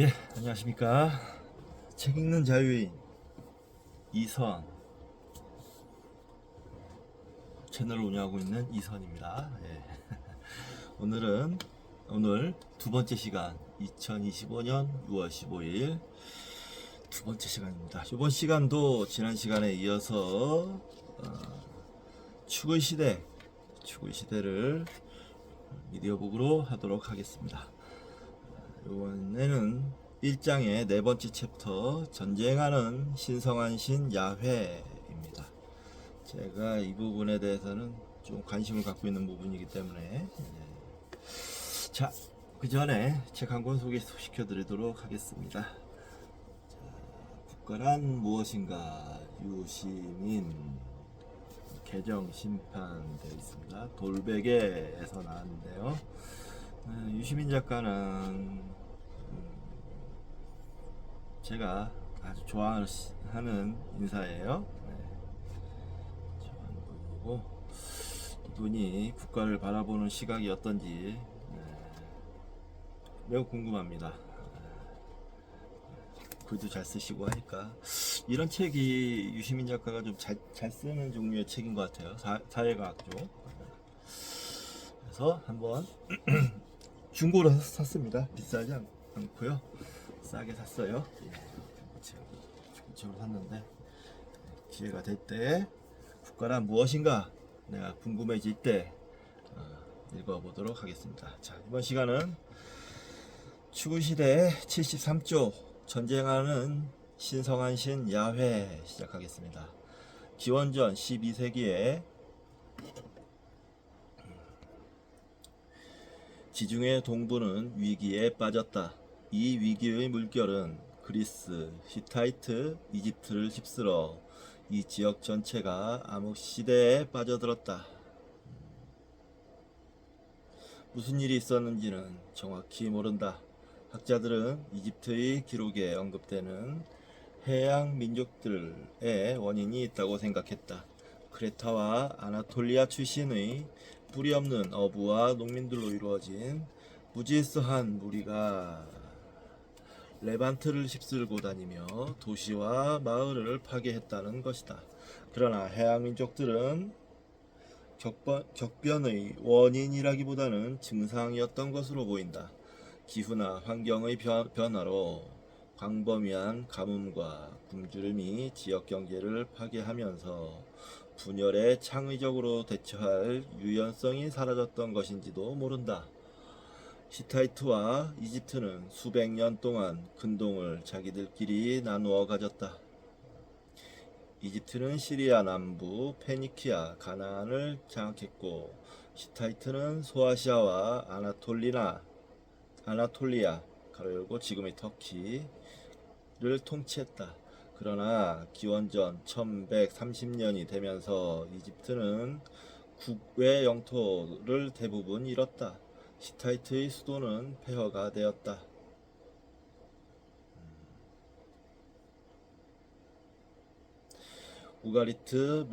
예, 안녕하십니까. 책 읽는 자유인 이선 채널을 운영하고 있는 이선입니다. 예. 오늘 두 번째 시간 2025년 6월 15일 두 번째 시간입니다. 이번 시간도 지난 시간에 이어서 축의 시대를 미디어북으로 하도록 하겠습니다. 이번에는 1장의 네 번째 챕터 전쟁하는 신성한 신 야훼입니다. 제가 이 부분에 대해서는 좀 관심을 갖고 있는 부분이기 때문에 자, 그 전에 책 한 권 소개시켜 드리도록 하겠습니다. 자, 국가란 무엇인가 유시민 개정 심판되어 있습니다. 돌베개에서 나왔는데요. 유시민 작가는 제가 아주 좋아하는 인사예요. 좋아하는 분이고 이분이 국가를 바라보는 시각이 어떤지 매우 궁금합니다. 글도 잘 쓰시고 하니까 이런 책이 유시민 작가가 좀 잘 쓰는 종류의 책인 것 같아요. 사회과학 쪽. 그래서 한번 중고로 샀습니다. 비싸지 않고요. 싸게 샀어요. 중고로 샀는데 기회가 될 때 국가란 무엇인가 내가 궁금해질 때 읽어보도록 하겠습니다. 자, 이번 시간은 추구시대 73조 전쟁하는 신성한 신 야훼 시작하겠습니다. 기원전 12세기에 지중해 동부는 위기에 빠졌다. 이 위기의 물결은 그리스, 히타이트, 이집트를 휩쓸어 이 지역 전체가 암흑시대에 빠져들었다. 무슨 일이 있었는지는 정확히 모른다. 학자들은 이집트의 기록에 언급되는 해양 민족들의 원인이 있다고 생각했다. 크레타와 아나톨리아 출신의 뿌리 없는 어부와 농민들로 이루어진 무질서한 무리가 레반트를 휩쓸고 다니며 도시와 마을을 파괴했다는 것이다. 그러나 해양 민족들은 격변의 원인이라기보다는 증상이었던 것으로 보인다. 기후나 환경의 변화로 광범위한 가뭄과 굶주림이 지역 경제를 파괴하면서 분열에 창의적으로 대처할 유연성이 사라졌던 것인지도 모른다. 히타이트와 이집트는 수백 년 동안 근동을 자기들끼리 나누어 가졌다. 이집트는 시리아 남부, 페니키아, 가나안을 장악했고 히타이트는 소아시아와 아나톨리아, 가로 열고 지금의 터키를 통치했다. 그러나 기원전 1130년이 되면서 이집트는 국외 영토를 대부분 잃었다. 히타이트의 수도는 폐허가 되었다. 우가리트,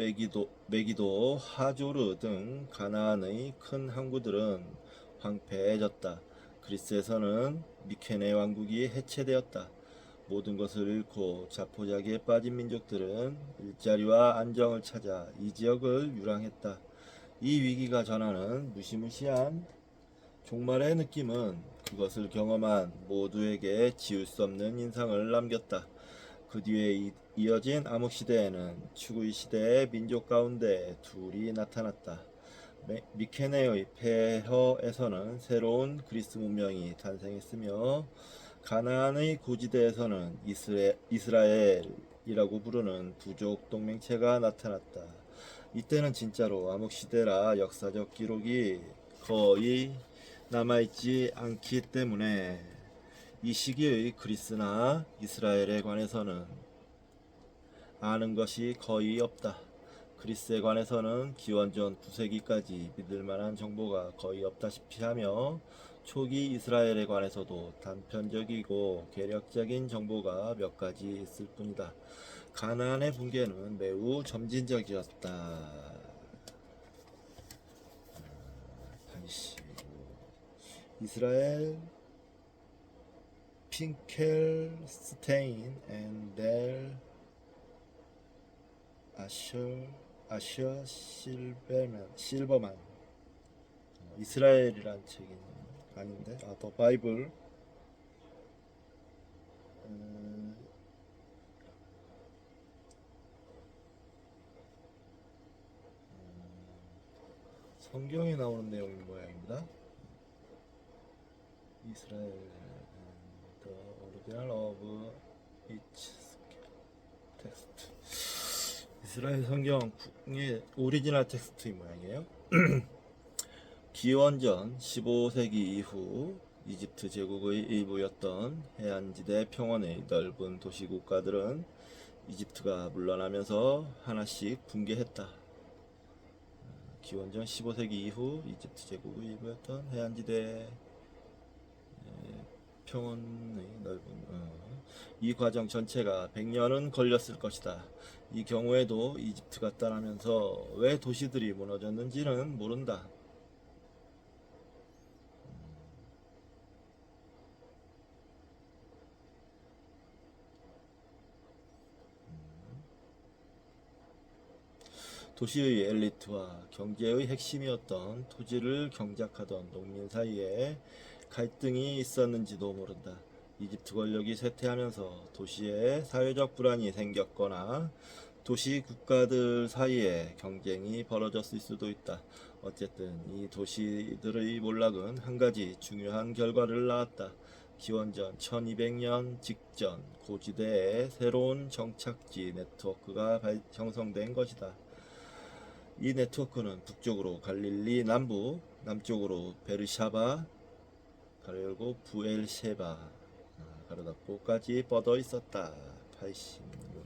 메기도, 하조르 등 가나안의 큰 항구들은 황폐해졌다. 그리스에서는 미케네 왕국이 해체되었다. 모든 것을 잃고 자포자기에 빠진 민족들은 일자리와 안정을 찾아 이 지역을 유랑했다. 이 위기가 전하는 무시무시한 종말의 느낌은 그것을 경험한 모두에게 지울 수 없는 인상을 남겼다. 그 뒤에 이어진 암흑시대에는 추구이 시대의 민족 가운데 둘이 나타났다. 미케네의 폐허에서는 새로운 그리스 문명이 탄생했으며 가나안의 고지대에서는 이스라엘이라고 부르는 부족 동맹체가 나타났다. 이때는 진짜로 암흑시대라 역사적 기록이 거의 남아있지 않기 때문에 이 시기의 그리스나 이스라엘에 관해서는 아는 것이 거의 없다. 그리스에 관해서는 기원전 9세기까지 믿을 만한 정보가 거의 없다시피 하며 초기 이스라엘에 관해서도 단편적이고 계략적인 정보가 몇 가지 있을 뿐이다. 가나안의 붕괴는 매우 점진적이었다. 이스라엘 핑켈스테인 and 델 아셔 실버만. 이스라엘이란 책이 아닌데, 더 바이블. 성경에 나오는 내용인 모양입니다. 이스라엘 the original of each text. 이스라엘 성경의 오리지널 텍스트인 모양이에요. 기원전 15세기 이후 이집트 제국의 일부였던 해안지대 평원의 넓은 도시국가들은 이집트가 물러나면서 하나씩 붕괴했다. 기원전 15세기 이후 이집트 제국의 일부였던 해안지대 평원의 넓은 이 과정 전체가 100년은 걸렸을 것이다. 이 경우에도 이집트가 떠나면서 왜 도시들이 무너졌는지는 모른다. 도시의 엘리트와 경제의 핵심이었던 토지를 경작하던 농민 사이에 갈등이 있었는지도 모른다. 이집트 권력이 쇠퇴하면서 도시에 사회적 불안이 생겼거나 도시 국가들 사이에 경쟁이 벌어졌을 수도 있다. 어쨌든 이 도시들의 몰락은 한 가지 중요한 결과를 낳았다. 기원전 1200년 직전 고지대에 새로운 정착지 네트워크가 형성된 것이다. 이 네트워크는 북쪽으로 갈릴리 남부, 남쪽으로 베르샤바, 가로 열고 부엘셰바, 가로 닫고까지 뻗어 있었다. 86.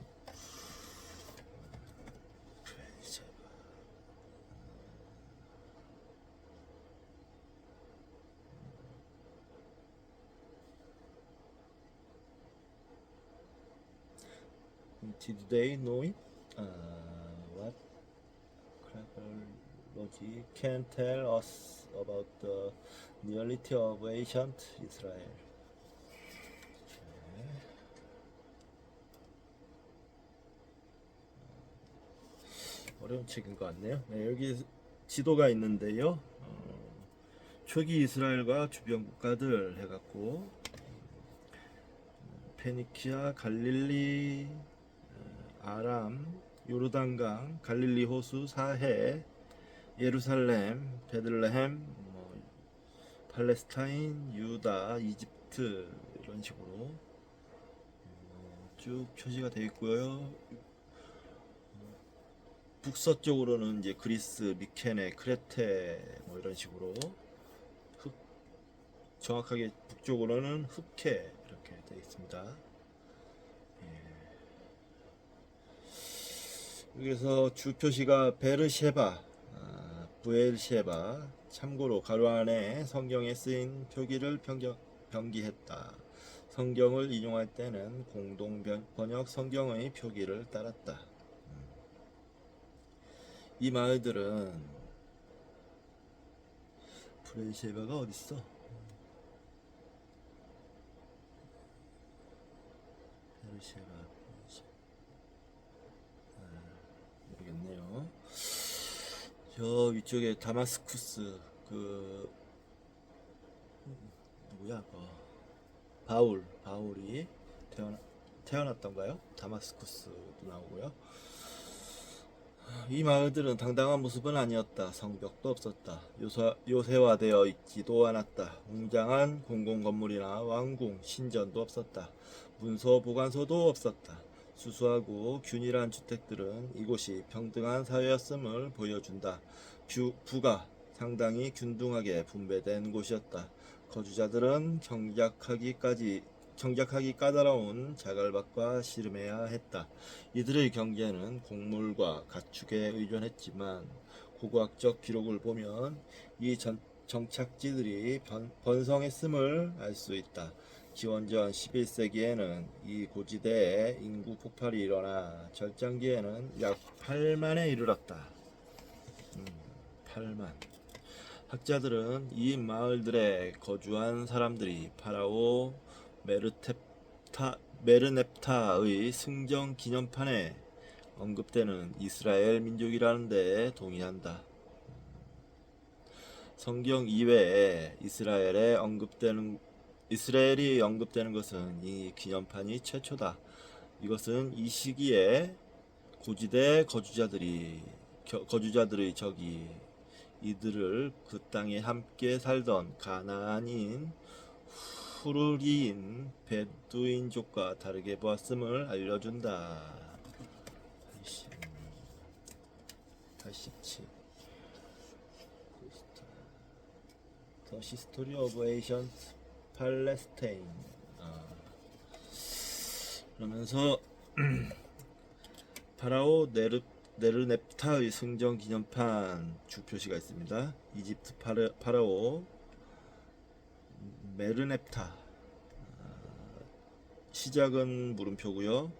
부엘셰바. Did they know it? What Cryptology can tell us about the reality of ancient Israel. 어려운 책인 것 같네요. 네, 여기 지도가 있는데요. 초기 이스라엘과 주변 국가들 해갖고 페니키아, 갈릴리, 아람, 요르단강, 갈릴리 호수, 사해, 예루살렘, 베들레헴, 팔레스타인, 유다, 이집트 이런 식으로 쭉 표시가 되어 있고요. 북서쪽으로는 이제 그리스, 미케네, 크레테 이런 식으로 정확하게 북쪽으로는 흑해 이렇게 되어 있습니다. 여기서 주 표시가 베르셰바, 부엘셰바. 참고로 가로 안에 성경에 쓰인 표기를 병기했다. 성경을 인용할 때는 공동 번역 성경의 표기를 따랐다. 이 마을들은 부엘셰바가 어딨어? 베르셰바. 모르겠네요. 저 위쪽에 다마스쿠스 누구야? 바울이 태어났던가요? 다마스쿠스도 나오고요. 이 마을들은 당당한 모습은 아니었다. 성벽도 없었다. 요새화되어 있지도 않았다. 웅장한 공공건물이나 왕궁, 신전도 없었다. 문서 보관소도 없었다. 수수하고 균일한 주택들은 이곳이 평등한 사회였음을 보여준다. 부가 상당히 균등하게 분배된 곳이었다. 거주자들은 경작하기 까다로운 자갈밭과 씨름해야 했다. 이들의 경제는 곡물과 가축에 의존했지만 고고학적 기록을 보면 이 정착지들이 번성했음을 알 수 있다. 기원전 11세기에는 이 고지대에 인구 폭발이 일어나 절장기에는 약 8만에 이르렀다. 8만. 학자들은 이 마을들에 거주한 사람들이 파라오 메르넵타의 승정 기념판에 언급되는 이스라엘 민족이라는 데 동의한다. 성경 이외에 이스라엘이 언급되는 것은 이 기념판이 최초다. 이것은 이 시기에 고지대 거주자들의 적이 이들을 그 땅에 함께 살던 가나안인 후르리인 베두인족과 다르게 보았음을 알려준다. 87. The History of Ancient Palestine. 그러면서 파라오 네르넵타의 승정 기념판 주표시가 있습니다. 이집트 파라오 메르넵타. 시작은 물음표고요.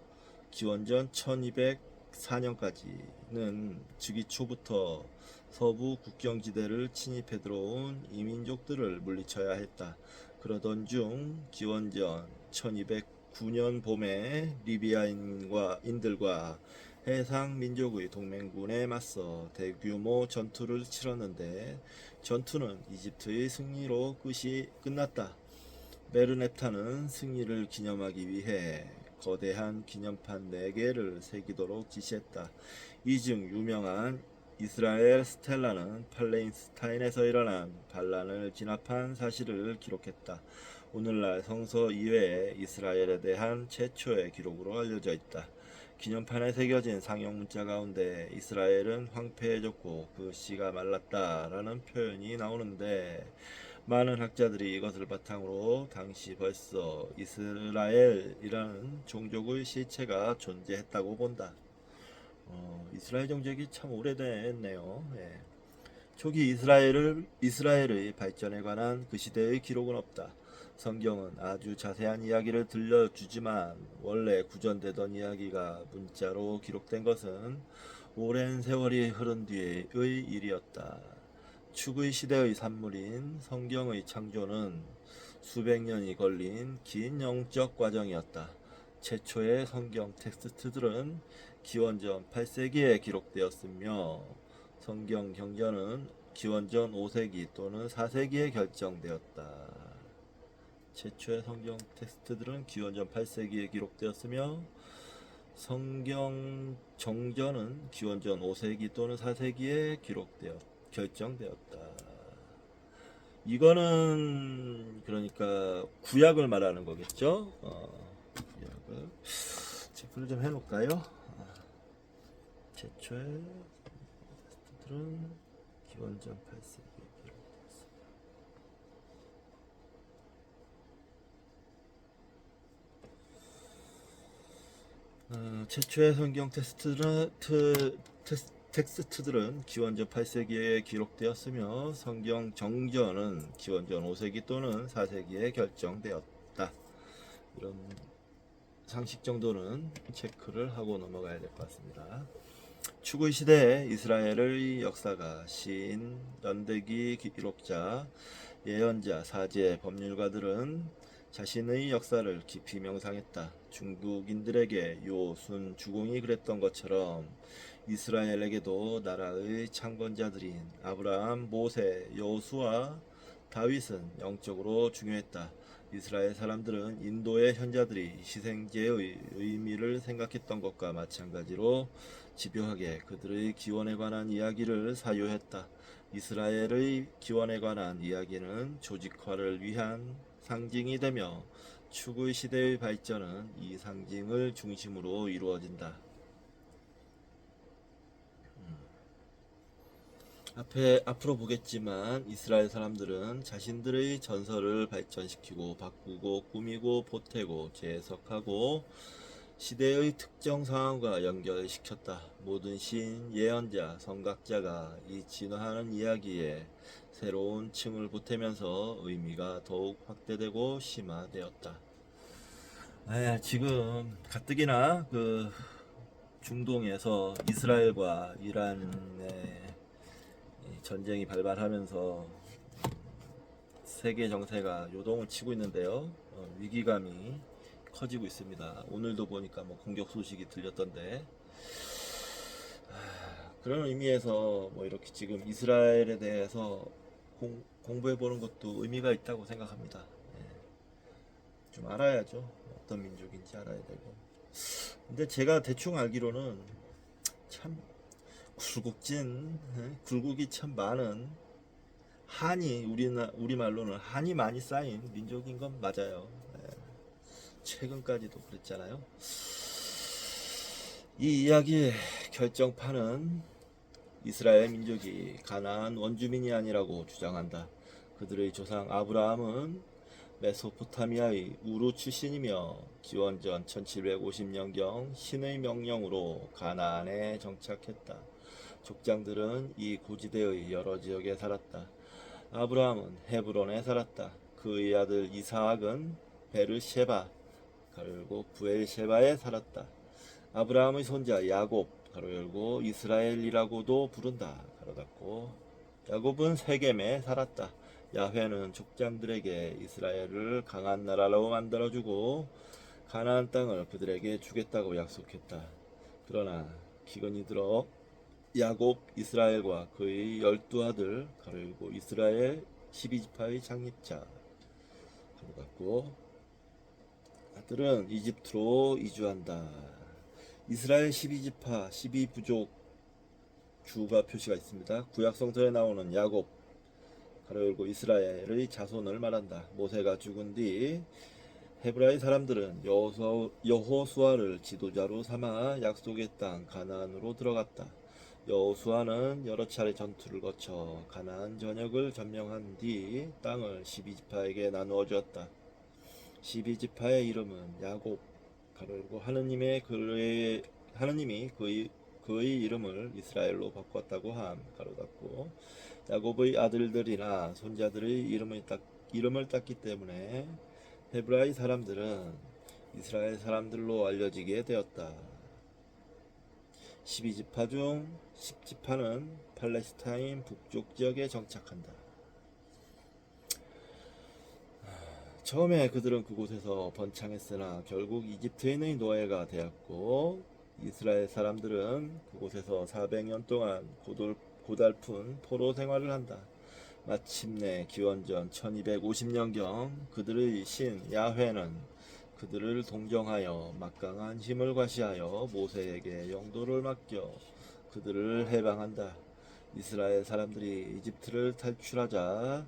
기원전 1204년까지는 즉위 초부터 서부 국경지대를 침입해 들어온 이민족들을 물리쳐야 했다. 그러던 중 기원전 1209년 봄에 리비아인들과 해상 민족의 동맹군에 맞서 대규모 전투를 치렀는데 전투는 이집트의 승리로 끝났다. 메르넵타는 승리를 기념하기 위해 거대한 기념판 4개를 새기도록 지시했다. 이 중 유명한 이스라엘 스텔라는 팔레스타인에서 일어난 반란을 진압한 사실을 기록했다. 오늘날 성서 이외에 이스라엘에 대한 최초의 기록으로 알려져 있다. 기념판에 새겨진 상형 문자 가운데 이스라엘은 황폐해졌고 그 씨가 말랐다라는 표현이 나오는데 많은 학자들이 이것을 바탕으로 당시 벌써 이스라엘이라는 종족의 실체가 존재했다고 본다. 이스라엘 종족이 참 오래됐네요. 예. 초기 이스라엘의 발전에 관한 그 시대의 기록은 없다. 성경은 아주 자세한 이야기를 들려주지만 원래 구전되던 이야기가 문자로 기록된 것은 오랜 세월이 흐른 뒤의 일이었다. 축의 시대의 산물인 성경의 창조는 수백 년이 걸린 긴 영적 과정이었다. 최초의 성경 텍스트들은 기원전 8세기에 기록되었으며 성경 경전은 기원전 5세기 또는 4세기에 결정되었다. 최초의 성경 텍스트들은 기원전 8세기에 기록되었으며 성경 정전은 기원전 5세기 또는 4세기에 결정되었다. 이거는 그러니까 구약을 말하는 거겠죠? 구약을 체크를 좀 해놓을까요? 최초의 텍스트들은 기원전 8세기. 최초의 성경 텍스트들은 기원전 8세기에 기록되었으며 성경 정전은 기원전 5세기 또는 4세기에 결정되었다. 이런 상식 정도는 체크를 하고 넘어가야 될 것 같습니다. 축의 시대에 이스라엘의 역사가 시인, 연대기 기록자, 예언자, 사제, 법률가들은 자신의 역사를 깊이 명상했다. 중국인들에게 요, 순, 주공이 그랬던 것처럼 이스라엘에게도 나라의 창건자들인 아브라함, 모세, 여호수아, 다윗은 영적으로 중요했다. 이스라엘 사람들은 인도의 현자들이 희생제의 의미를 생각했던 것과 마찬가지로 집요하게 그들의 기원에 관한 이야기를 사유했다. 이스라엘의 기원에 관한 이야기는 조직화를 위한 상징이 되며 축의 시대의 발전은 이 상징을 중심으로 이루어진다. 앞으로 보겠지만 이스라엘 사람들은 자신들의 전설을 발전시키고 바꾸고 꾸미고 보태고 재해석하고 시대의 특정 상황과 연결시켰다. 모든 시인, 예언자, 선각자가 이 진화하는 이야기에 새로운 층을 보태면서 의미가 더욱 확대되고 심화되었다. 지금 가뜩이나 그 중동에서 이스라엘과 이란의 전쟁이 발발하면서 세계 정세가 요동을 치고 있는데요. 위기감이 커지고 있습니다. 오늘도 보니까 뭐 공격 소식이 들렸던데, 그런 의미에서 뭐 이렇게 지금 이스라엘에 대해서 공부해 보는 것도 의미가 있다고 생각합니다. 예, 좀 알아야죠. 어떤 민족인지 알아야 되고. 근데 제가 대충 알기로는 참 굴곡진, 굴곡이 참 많은, 한이, 우리말로는 한이 많이 쌓인 민족인 건 맞아요. 예, 최근까지도 그랬잖아요. 이 이야기의 결정판은 이스라엘 민족이 가나안 원주민이 아니라고 주장한다. 그들의 조상 아브라함은 메소포타미아의 우루 출신이며 기원전 1750년경 신의 명령으로 가나안에 정착했다. 족장들은 이 고지대의 여러 지역에 살았다. 아브라함은 헤브론에 살았다. 그의 아들 이사학은 베르셰바 가로 열고 부엘셰바에 살았다. 아브라함의 손자 야곱 가로 열고 이스라엘이라고도 부른다. 가로 닫고 야곱은 세겜에 살았다. 야훼는 족장들에게 이스라엘을 강한 나라로 만들어주고 가나안 땅을 그들에게 주겠다고 약속했다. 그러나 기근이 들어 야곱 이스라엘과 그의 12아들 가로 열고 이스라엘 12지파의 장립자 가로 닫고 아들은 이집트로 이주한다. 이스라엘 12지파 12부족 주가 표시가 있습니다. 구약성서에 나오는 야곱 가로 열고 이스라엘의 자손을 말한다. 모세가 죽은 뒤 헤브라의 사람들은 여호수아를 지도자로 삼아 약속의 땅 가나안으로 들어갔다. 여호수아는 여러 차례 전투를 거쳐 가나안 전역을 점령한 뒤 땅을 12지파에게 나누어 주었다. 12지파의 이름은 야곱 가로 열고 하느님이 그의 이름을 이스라엘로 바꿨다고 함 가로 닫고 야곱의 아들들이나 손자들의 이름을 땄기 때문에 헤브라이 사람들은 이스라엘 사람들로 알려지게 되었다. 12지파 중 10지파는 팔레스타인 북쪽 지역에 정착한다. 처음에 그들은 그곳에서 번창했으나 결국 이집트인의 노예가 되었고 이스라엘 사람들은 그곳에서 400년 동안 고달픈 포로 생활을 한다. 마침내 기원전 1250년경 그들의 신 야훼는 그들을 동정하여 막강한 힘을 과시하여 모세에게 영도를 맡겨 그들을 해방한다. 이스라엘 사람들이 이집트를 탈출하자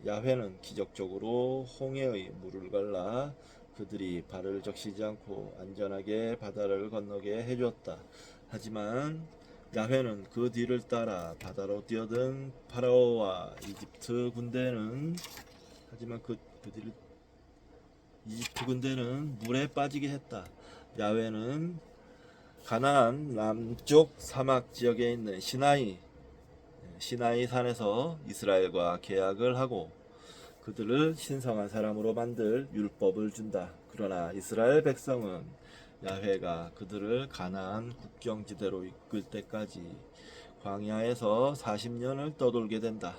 야훼는 기적적으로 홍해의 물을 갈라 그들이 발을 적시지 않고 안전하게 바다를 건너게 해주었다. 하지만 야훼는 그 뒤를 따라 바다로 뛰어든 파라오와 이집트 군대는 이집트 군대는 물에 빠지게 했다. 야훼는 가나안 남쪽 사막 지역에 있는 시나이 산에서 이스라엘과 계약을 하고 그들을 신성한 사람으로 만들 율법을 준다. 그러나 이스라엘 백성은 야훼가 그들을 가나안 국경지대로 이끌 때까지 광야에서 40년을 떠돌게 된다.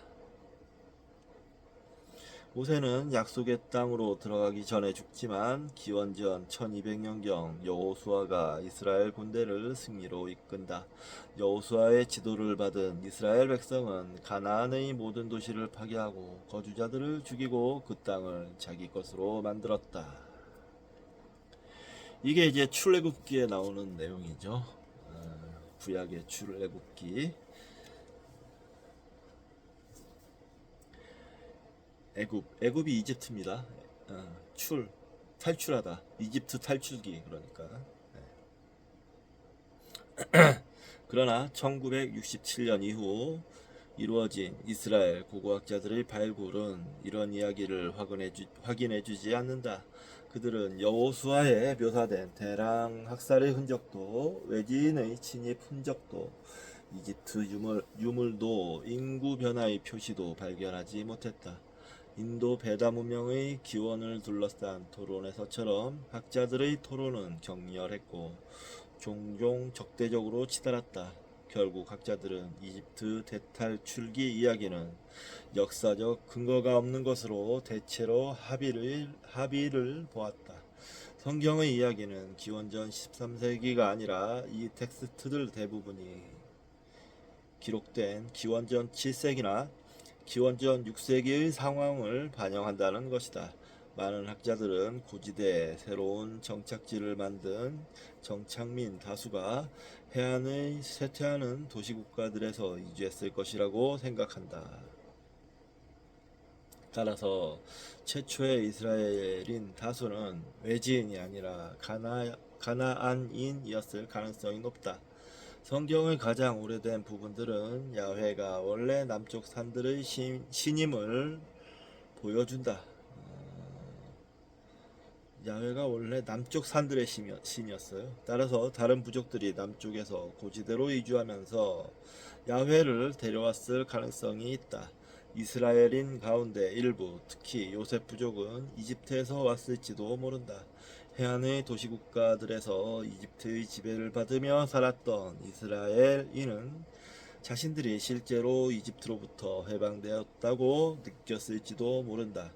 모세는 약속의 땅으로 들어가기 전에 죽지만 기원전 1200년경 여호수아가 이스라엘 군대를 승리로 이끈다. 여호수아의 지도를 받은 이스라엘 백성은 가나안의 모든 도시를 파괴하고 거주자들을 죽이고 그 땅을 자기 것으로 만들었다. 이게 이제 출애굽기에 나오는 내용이죠. 구약의 출애굽기. 애굽이 이집트입니다. 탈출하다. 이집트 탈출기 그러니까. 그러나 1967년 이후 이루어진 이스라엘 고고학자들의 발굴은 이런 이야기를 확인해주지 않는다. 그들은 여호수아에 묘사된 대랑 학살의 흔적도 외지인의 침입 흔적도 이집트 유물도 인구 변화의 표시도 발견하지 못했다. 인도 베다 문명의 기원을 둘러싼 토론에서처럼 학자들의 토론은 격렬했고 종종 적대적으로 치달았다. 결국 학자들은 이집트 대탈출기 이야기는 역사적 근거가 없는 것으로 대체로 합의를 보았다. 성경의 이야기는 기원전 13세기가 아니라 이 텍스트들 대부분이 기록된 기원전 7세기나 기원전 6세기의 상황을 반영한다는 것이다. 많은 학자들은 고지대에 새로운 정착지를 만든 정착민 다수가 해안의 쇠퇴하는 도시국가들에서 이주했을 것이라고 생각한다. 따라서 최초의 이스라엘인 다수는 외지인이 아니라 가나안인이었을 가능성이 높다. 성경의 가장 오래된 부분들은 야훼가 원래 남쪽 산들의 신임을 보여준다. 야훼가 원래 남쪽 산들의 신이었어요. 따라서 다른 부족들이 남쪽에서 고지대로 이주하면서 야훼를 데려왔을 가능성이 있다. 이스라엘인 가운데 일부, 특히 요셉 부족은 이집트에서 왔을지도 모른다. 해안의 도시국가들에서 이집트의 지배를 받으며 살았던 이스라엘인은 자신들이 실제로 이집트로부터 해방되었다고 느꼈을지도 모른다.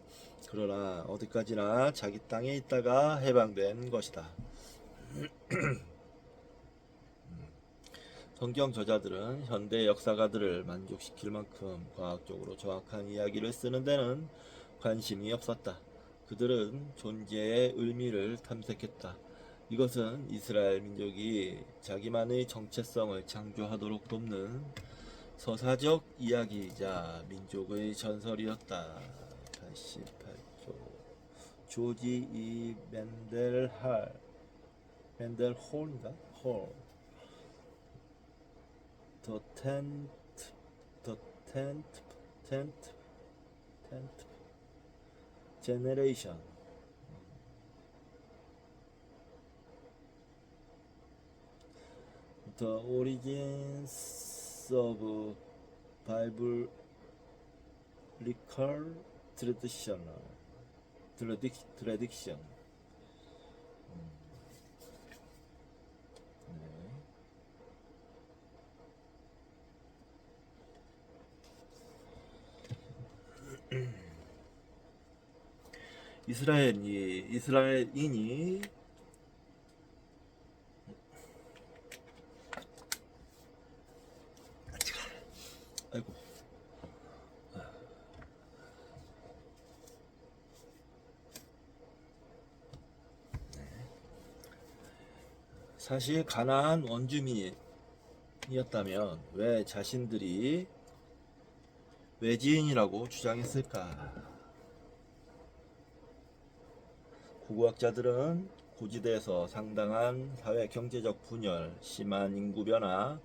그러나 어디까지나 자기 땅에 있다가 해방된 것이다. 성경 저자들은 현대 역사가들을 만족시킬 만큼 과학적으로 정확한 이야기를 쓰는 데는 관심이 없었다. 그들은 존재의 의미를 탐색했다. 이것은 이스라엘 민족이 자기만의 정체성을 창조하도록 돕는 서사적 이야기이자 민족의 전설이었다. 88조 조지 이 맨델홀인가? 홀 The tenth generation. The origins of biblical tradition. 이스라엘인이 아이고 사실 가나안 원주민이었다면 왜 자신들이 외지인이라고 주장했을까? 고고학자들은 고지대에서 상당한 사회 경제적 분열, 심한 인구 변화,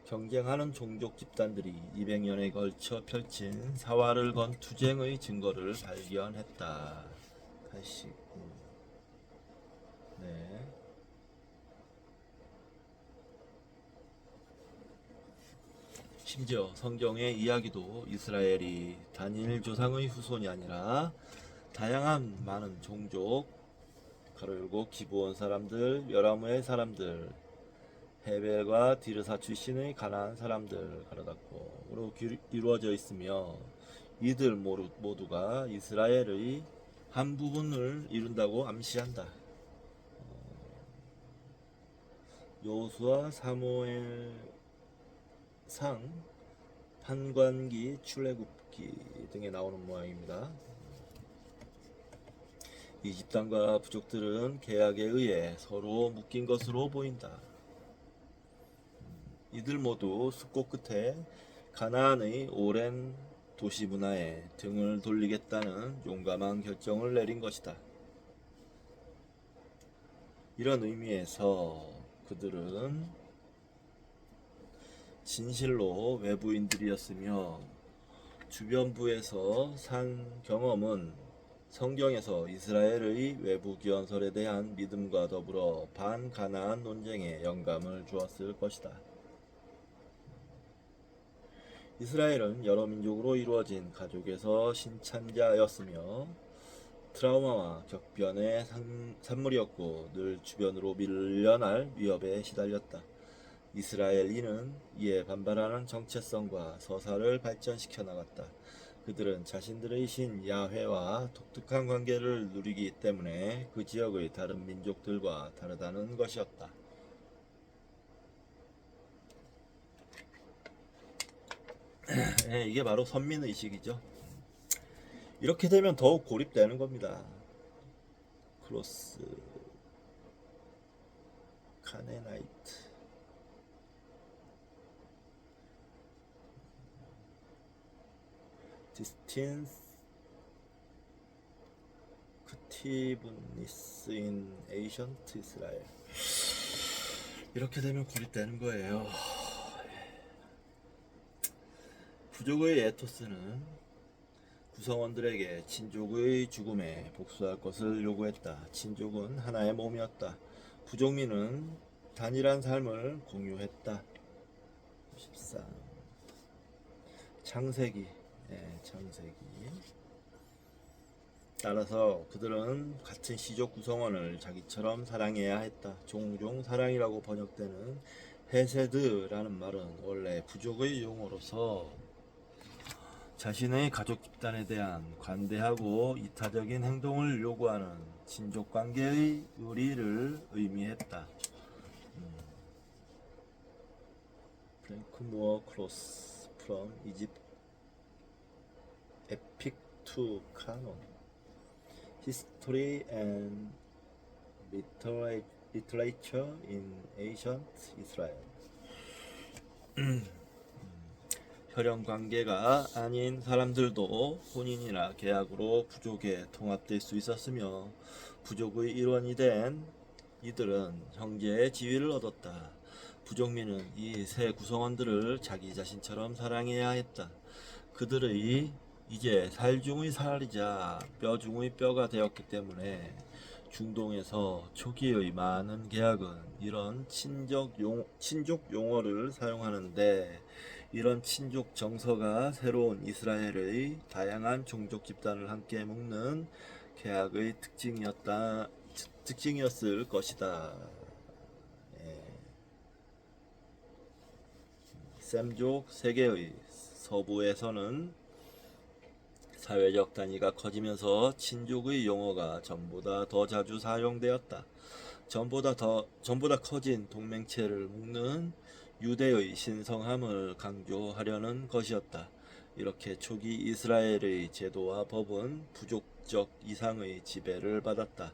경쟁하는 종족 집단들이 200년에 걸쳐 펼친 사활을 건 투쟁의 증거를 발견했다. 89. 네. 심지어 성경의 이야기도 이스라엘이 단일 조상의 후손이 아니라 다양한 많은 종족, 가로열고 기브온 사람들, 여라무의 사람들, 헤벨과 디르사 출신의 가나안 사람들 가로닫고로 이루어져 있으며 이들 모두가 이스라엘의 한 부분을 이룬다고 암시한다. 여호수아, 사무엘상, 판관기, 출애굽기 등에 나오는 모양입니다. 이 집단과 부족들은 계약에 의해 서로 묶인 것으로 보인다. 이들 모두 숙고 끝에 가나안의 오랜 도시 문화에 등을 돌리겠다는 용감한 결정을 내린 것이다. 이런 의미에서 그들은 진실로 외부인들이었으며 주변부에서 산 경험은 성경에서 이스라엘의 외부 기원설에 대한 믿음과 더불어 반가나안 논쟁에 영감을 주었을 것이다. 이스라엘은 여러 민족으로 이루어진 가족에서 신천자였으며 트라우마와 격변의 산물이었고 늘 주변으로 밀려날 위협에 시달렸다. 이스라엘인은 이에 반발하는 정체성과 서사를 발전시켜 나갔다. 그들은 자신들의 신 야훼와 독특한 관계를 누리기 때문에 그 지역의 다른 민족들과 다르다는 것이었다. 이게 바로 선민의식이죠. 이렇게 되면 더욱 고립되는 겁니다. 크로스 카네나이트 디스틴스티브니스 인 에이션트 이스라엘. 이렇게 되면 고립되는 거예요. 부족의 에토스는 구성원들에게 친족의 죽음에 복수할 것을 요구했다. 친족은 하나의 몸이었다. 부족민은 단일한 삶을 공유했다. 13. 창세기. 창세기. 따라서 그들은 같은 시족 구성원을 자기처럼 사랑해야 했다. 종종 사랑이라고 번역되는 헤세드라는 말은 원래 부족의 용어로서 자신의 가족 집단에 대한 관대하고 이타적인 행동을 요구하는 친족 관계의 의리를 의미했다. 프랭크 무어 크로스 from Egypt Epic to Canon History and Literature in Ancient Israel. 혈연 관계가 아닌 사람들도 혼인이나 계약으로 부족에 통합될 수 있었으며 부족의 일원이 된 이들은 형제의 지위를 얻었다. 부족민은 이 세 구성원들을 자기 자신처럼 사랑해야 했다. 그들의 이제 살 중의 살이자 뼈 중의 뼈가 되었기 때문에 중동에서 초기의 많은 계약은 이런 친족 용어를 사용하는데, 이런 친족 정서가 새로운 이스라엘의 다양한 종족 집단을 함께 묶는 계약의 특징이었을 것이다. 셈족 세계의 서부에서는 사회적 단위가 커지면서 친족의 용어가 전보다 더 자주 사용되었다. 전보다 커진 동맹체를 묶는 유대의 신성함을 강조하려는 것이었다. 이렇게 초기 이스라엘의 제도와 법은 부족적 이상의 지배를 받았다.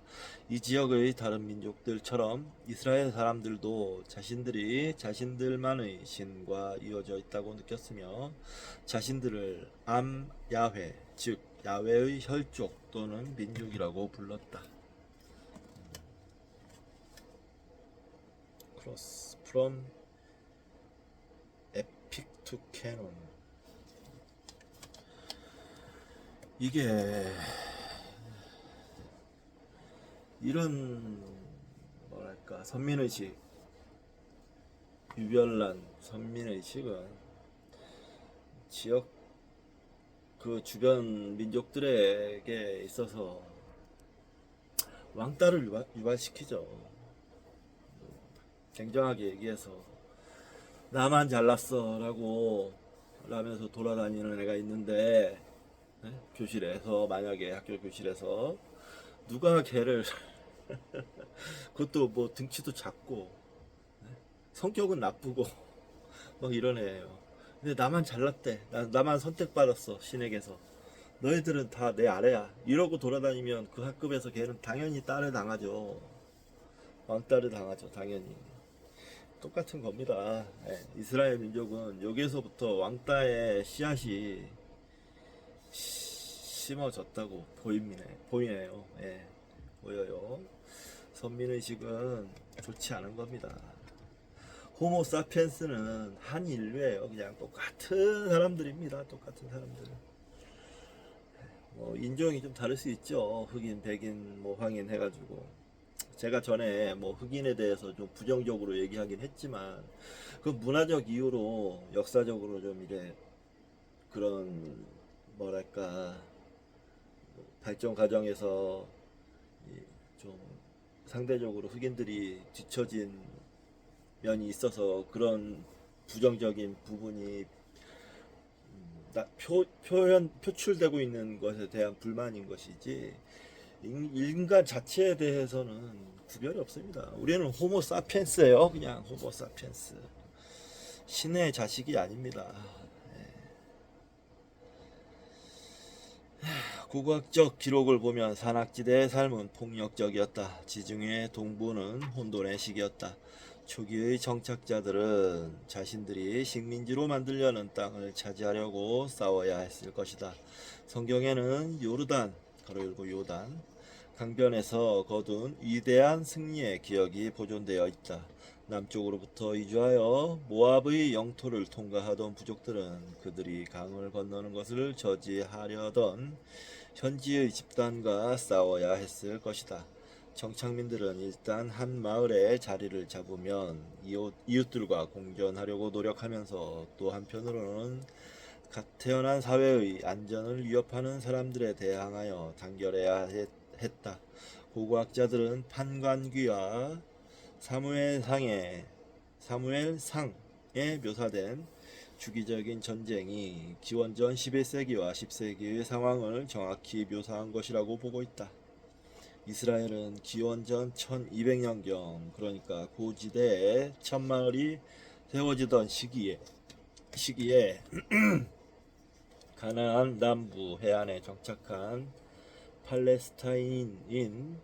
이 지역의 다른 민족들처럼 이스라엘 사람들도 자신들이 자신들만의 신과 이어져 있다고 느꼈으며 자신들을 야훼, 즉 야훼의 혈족 또는 민족이라고 불렀다. 크로스 from Epic to Canon. 이게 이런 뭐랄까 선민의식, 유별난 선민의식은 지역 그 주변 민족들에게 있어서 왕따를 유발시키죠. 냉정하게 얘기해서 나만 잘났어 라고 라면서 돌아다니는 애가 있는데, 교실에서, 만약에 학교 교실에서 누가 걔를 그것도 뭐 등치도 작고 성격은 나쁘고 막 이런 애예요. 근데 나만 잘났대, 나만 선택받았어 신에게서, 너희들은 다 내 아래야 이러고 돌아다니면 그 학급에서 걔는 당연히 딸을 당하죠. 왕따를 당하죠 당연히. 똑같은 겁니다. 이스라엘 민족은 여기에서부터 왕따의 씨앗이 심어졌다고 보이네요. 보여요. 선민의식은 좋지 않은 겁니다. 호모 사피엔스는 한 인류예요. 그냥 똑같은 사람들입니다. 똑같은 사람들. 인종이 좀 다를 수 있죠. 흑인, 백인, 황인 해가지고. 제가 전에 흑인에 대해서 좀 부정적으로 얘기하긴 했지만, 그 문화적 이유로 역사적으로 좀 이래 그런 뭐랄까 발전 과정에서 좀 상대적으로 흑인들이 뒤처진 면이 있어서 그런 부정적인 부분이 표출되고 있는 것에 대한 불만인 것이지 인간 자체에 대해서는 구별이 없습니다. 우리는 호모 사피엔스예요. 그냥 호모 사피엔스. 신의 자식이 아닙니다. 고고학적 기록을 보면 산악지대의 삶은 폭력적이었다. 지중해 동부는 혼돈의 시기였다. 초기의 정착자들은 자신들이 식민지로 만들려는 땅을 차지하려고 싸워야 했을 것이다. 성경에는 요르단, 가로 열고 요단, 강변에서 거둔 위대한 승리의 기억이 보존되어 있다. 남쪽으로부터 이주하여 모압의 영토를 통과하던 부족들은 그들이 강을 건너는 것을 저지하려던 현지의 집단과 싸워야 했을 것이다. 정착민들은 일단 한 마을에 자리를 잡으면 이웃들과 공존하려고 노력하면서 또 한편으로는 갓 태어난 사회의 안전을 위협하는 사람들에 대항하여 단결해야 했다. 고고학자들은 판관귀와 사무엘상에 묘사된 주기적인 전쟁이 기원전 11세기와 10세기의 상황을 정확히 묘사한 것이라고 보고 있다. 이스라엘은 기원전 1200년경, 그러니까 고지대에 천마을이 세워지던 시기에 가나안 남부 해안에 정착한 팔레스타인인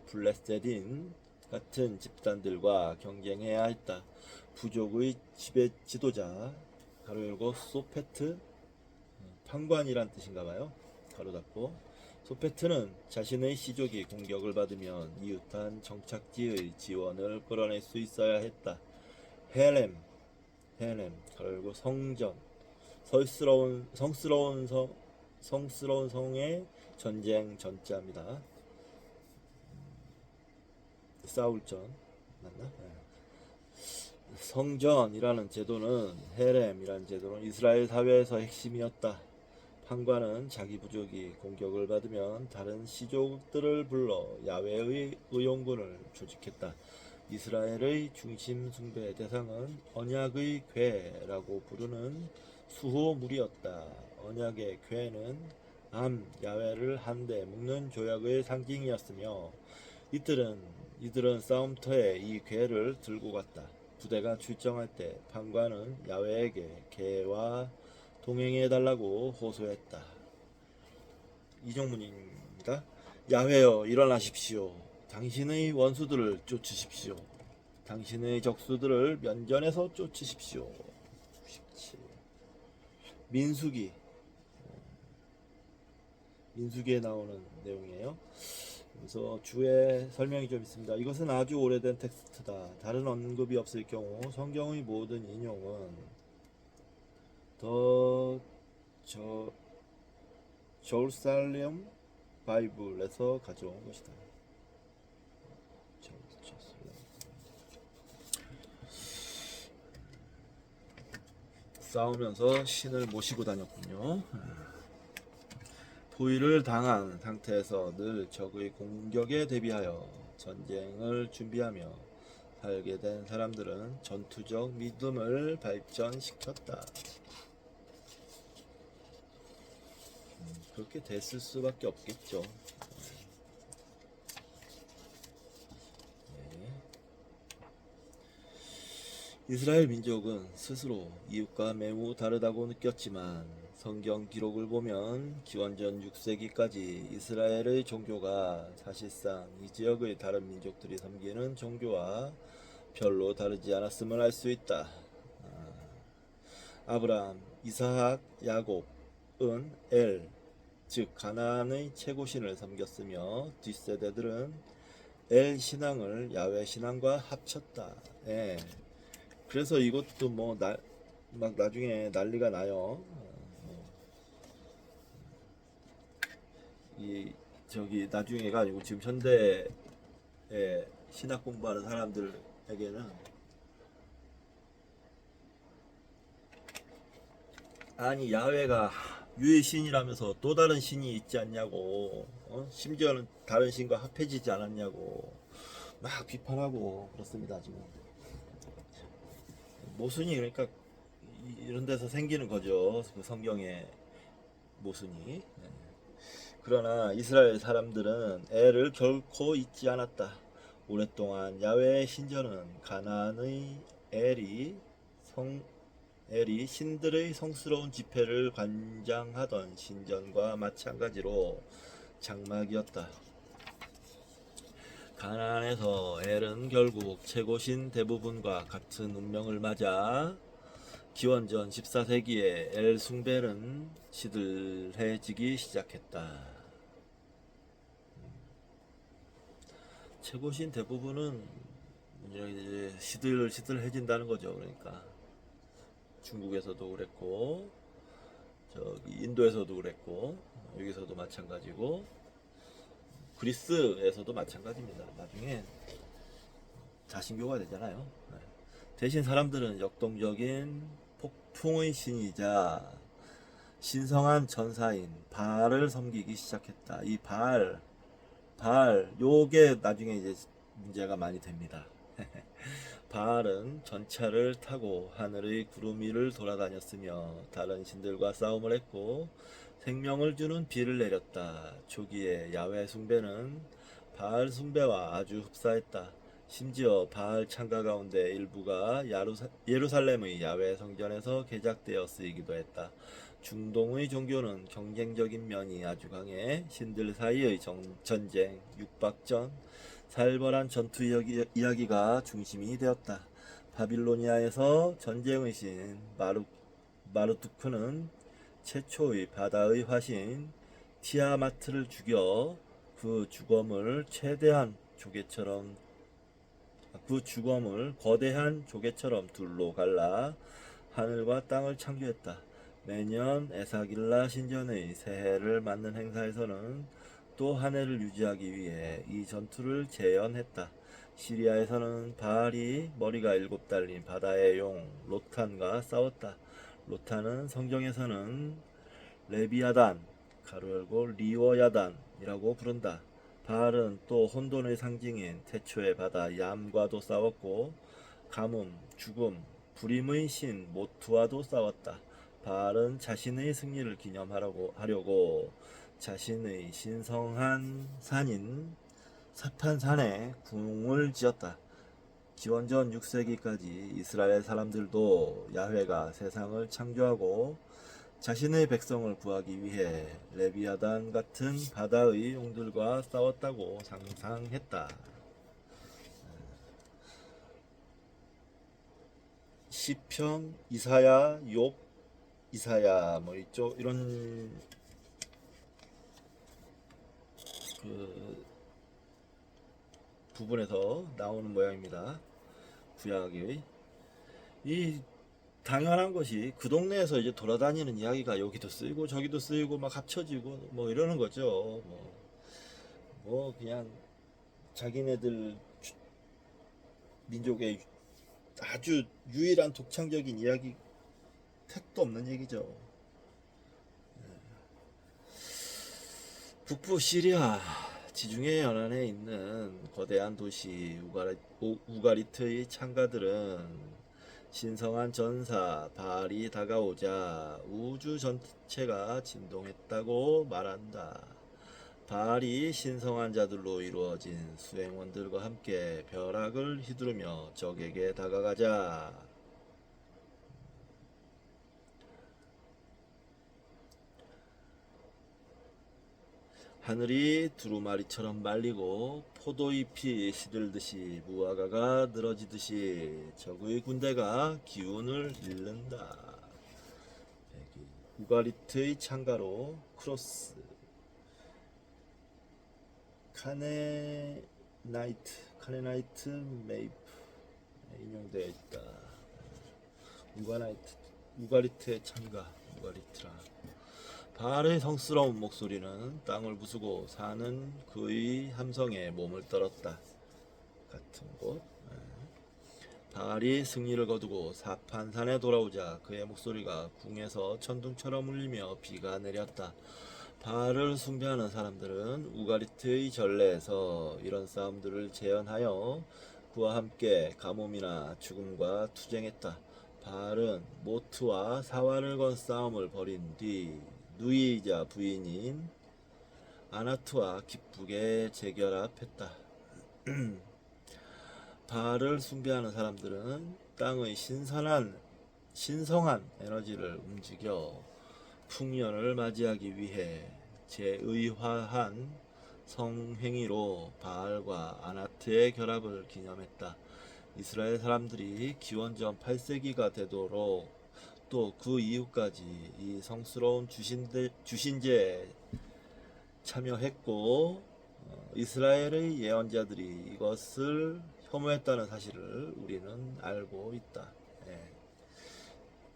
블레셋인 같은 집단들과 경쟁해야 했다. 부족의 지도자 소페트, 판관이란 뜻인가봐요. 가로 닫고. 소페트는 자신의 시족이 공격을 받으면 이웃한 정착지의 지원을 끌어낼 수 있어야 했다. 헬렘 가로 성전, 성스러운 성의 전쟁 전자입니다. 싸울전 맞나? 네. 성전이라는 제도는 헬렘이라는 제도는 이스라엘 사회에서 핵심이었다. 판관은 자기 부족이 공격을 받으면 다른 시족들을 불러 야훼의 의용군을 조직했다. 이스라엘의 중심 숭배 대상은 언약의 궤라고 부르는 수호물이었다. 언약의 궤는 야훼를 한데 묶는 조약의 상징이었으며 이들은 싸움터에 이 궤를 들고 갔다. 부대가 출정할 때 판관은 야훼에게 궤와 동행해달라고 호소했다. 이정문입니다. 야훼여 일어나십시오. 당신의 원수들을 쫓으십시오. 당신의 적수들을 면전에서 쫓으십시오. 17. 민수기에 나오는 내용이에요. 그래서 주에 설명이 좀 있습니다. 이것은 아주 오래된 텍스트다. 다른 언급이 없을 경우 성경의 모든 인용은 더 저루살렘 바이블에서 가져온 것이다. 싸우면서 신을 모시고 다녔군요. 포위를 당한 상태에서 늘 적의 공격에 대비하여 전쟁을 준비하며 살게 된 사람들은 전투적 믿음을 발전시켰다. 그렇게 됐을 수밖에 없겠죠. 이스라엘 민족은 스스로 이웃과 매우 다르다고 느꼈지만 성경 기록을 보면 기원전 6세기까지 이스라엘의 종교가 사실상 이 지역의 다른 민족들이 섬기는 종교와 별로 다르지 않았음을 알 수 있다. 아브라함, 이삭, 야곱은 즉 가나안의 최고신을 섬겼으며 뒷세대들은 엘 신앙을 야훼 신앙과 합쳤다. 그래서 이것도 막 나중에 난리가 나요. 나중에가 아니고 지금 현대에 신학 공부하는 사람들에게는 아니 야훼가 유일신이라면서 또 다른 신이 있지 않냐고, 심지어는 다른 신과 합해지지 않았냐고 막 비판하고 그렇습니다. 지금 모순이 그러니까 이런 데서 생기는 거죠. 그 성경의 모순이. 네. 그러나 이스라엘 사람들은 애를 결코 잊지 않았다. 오랫동안 야훼의 신전은 가나안의 엘이 성 엘이 신들의 성스러운 집회를 관장하던 신전과 마찬가지로 장막이었다. 가나안에서 엘은 결국 최고신 대부분과 같은 운명을 맞아 기원전 14세기에 엘 숭배는 시들해지기 시작했다. 최고신 대부분은 이제 시들해진다는 거죠. 그러니까 중국에서도 그랬고 저기 인도에서도 그랬고 여기서도 마찬가지고 그리스에서도 마찬가지입니다. 나중에 다신교가 되잖아요. 네. 대신 사람들은 역동적인 폭풍의 신이자 신성한 전사인 바알을 섬기기 시작했다. 이 바알 요게 나중에 이제 문제가 많이 됩니다. 바알은 전차를 타고 하늘의 구름 위를 돌아다녔으며 다른 신들과 싸움을 했고 생명을 주는 비를 내렸다. 초기에 야훼 숭배는 바알 숭배와 아주 흡사했다. 심지어 바알 창가 가운데 일부가 예루살렘의 야훼 성전에서 개작되어 쓰이기도 했다. 중동의 종교는 경쟁적인 면이 아주 강해 신들 사이의 전쟁, 육박전, 살벌한 전투 이야기가 중심이 되었다. 바빌로니아에서 전쟁의 신 마르투크는 최초의 바다의 화신 티아마트를 죽여 그 죽음을 거대한 조개처럼 둘로 갈라 하늘과 땅을 창조했다. 매년 에사길라 신전의 새해를 맞는 행사에서는 또 한 해를 유지하기 위해 이 전투를 재현했다. 시리아에서는 바알이 머리가 7달린 바다의 용 로탄과 싸웠다. 로탄은 성경에서는 레비아단 가로 열고 리워야단이라고 부른다. 바알은 또 혼돈의 상징인 태초의 바다 얌과도 싸웠고 가뭄, 죽음, 불임의 신 모투와도 싸웠다. 바알은 자신의 승리를 기념하려고 자신의 신성한 산인 사탄산에 궁을 지었다. 기원전 6세기까지 이스라엘 사람들도 야훼가 세상을 창조하고 자신의 백성을 구하기 위해 레비아단 같은 바다의 용들과 싸웠다고 상상했다. 시편, 이사야, 욥, 이사야 뭐 이쪽 이런 그 부분에서 나오는 모양입니다. 구약의 이 당연한 것이 그 동네에서 이제 돌아다니는 이야기가 여기도 쓰이고 저기도 쓰이고 막 합쳐지고 뭐 이러는 거죠. 뭐 그냥 자기네들 민족의 아주 유일한 독창적인 이야기 택도 없는 얘기죠. 북부 시리아 지중해 연안에 있는 거대한 도시 우가리트의 창가들은 신성한 전사 바알이 다가오자 우주 전체가 진동했다고 말한다. 바알이 신성한 자들로 이루어진 수행원들과 함께 벼락을 휘두르며 적에게 다가가자. 하늘이 두루마리처럼 말리고 포도잎이 시들듯이 무화과가 늘어지듯이 적의 군대가 기운을 잃는다. 우가리트의 창가로 크로스 카네나이트 메이프 인용되어 있다. 우가리트의 창가 우가리트라. 바알의 성스러운 목소리는 땅을 부수고 사는 그의 함성에 몸을 떨었다. 같은 곳. 바알이 승리를 거두고 사판산에 돌아오자 그의 목소리가 궁에서 천둥처럼 울리며 비가 내렸다. 바알을 숭배하는 사람들은 우가리트의 전례에서 이런 싸움들을 재현하여 그와 함께 가뭄이나 죽음과 투쟁했다. 바알은 모트와 사활을 건 싸움을 벌인 뒤 누이이자 부인인 아나트와 기쁘게 재결합했다. 바알을 숭배하는 사람들은 땅의 신성한 에너지를 움직여 풍년을 맞이하기 위해 제의화한 성행위로 바알과 아나트의 결합을 기념했다. 이스라엘 사람들이 기원전 8세기가 되도록 또 그 이후까지 이 성스러운 주신제에 참여했고 이스라엘의 예언자들이 이것을 혐오했다는 사실을 우리는 알고 있다. 예.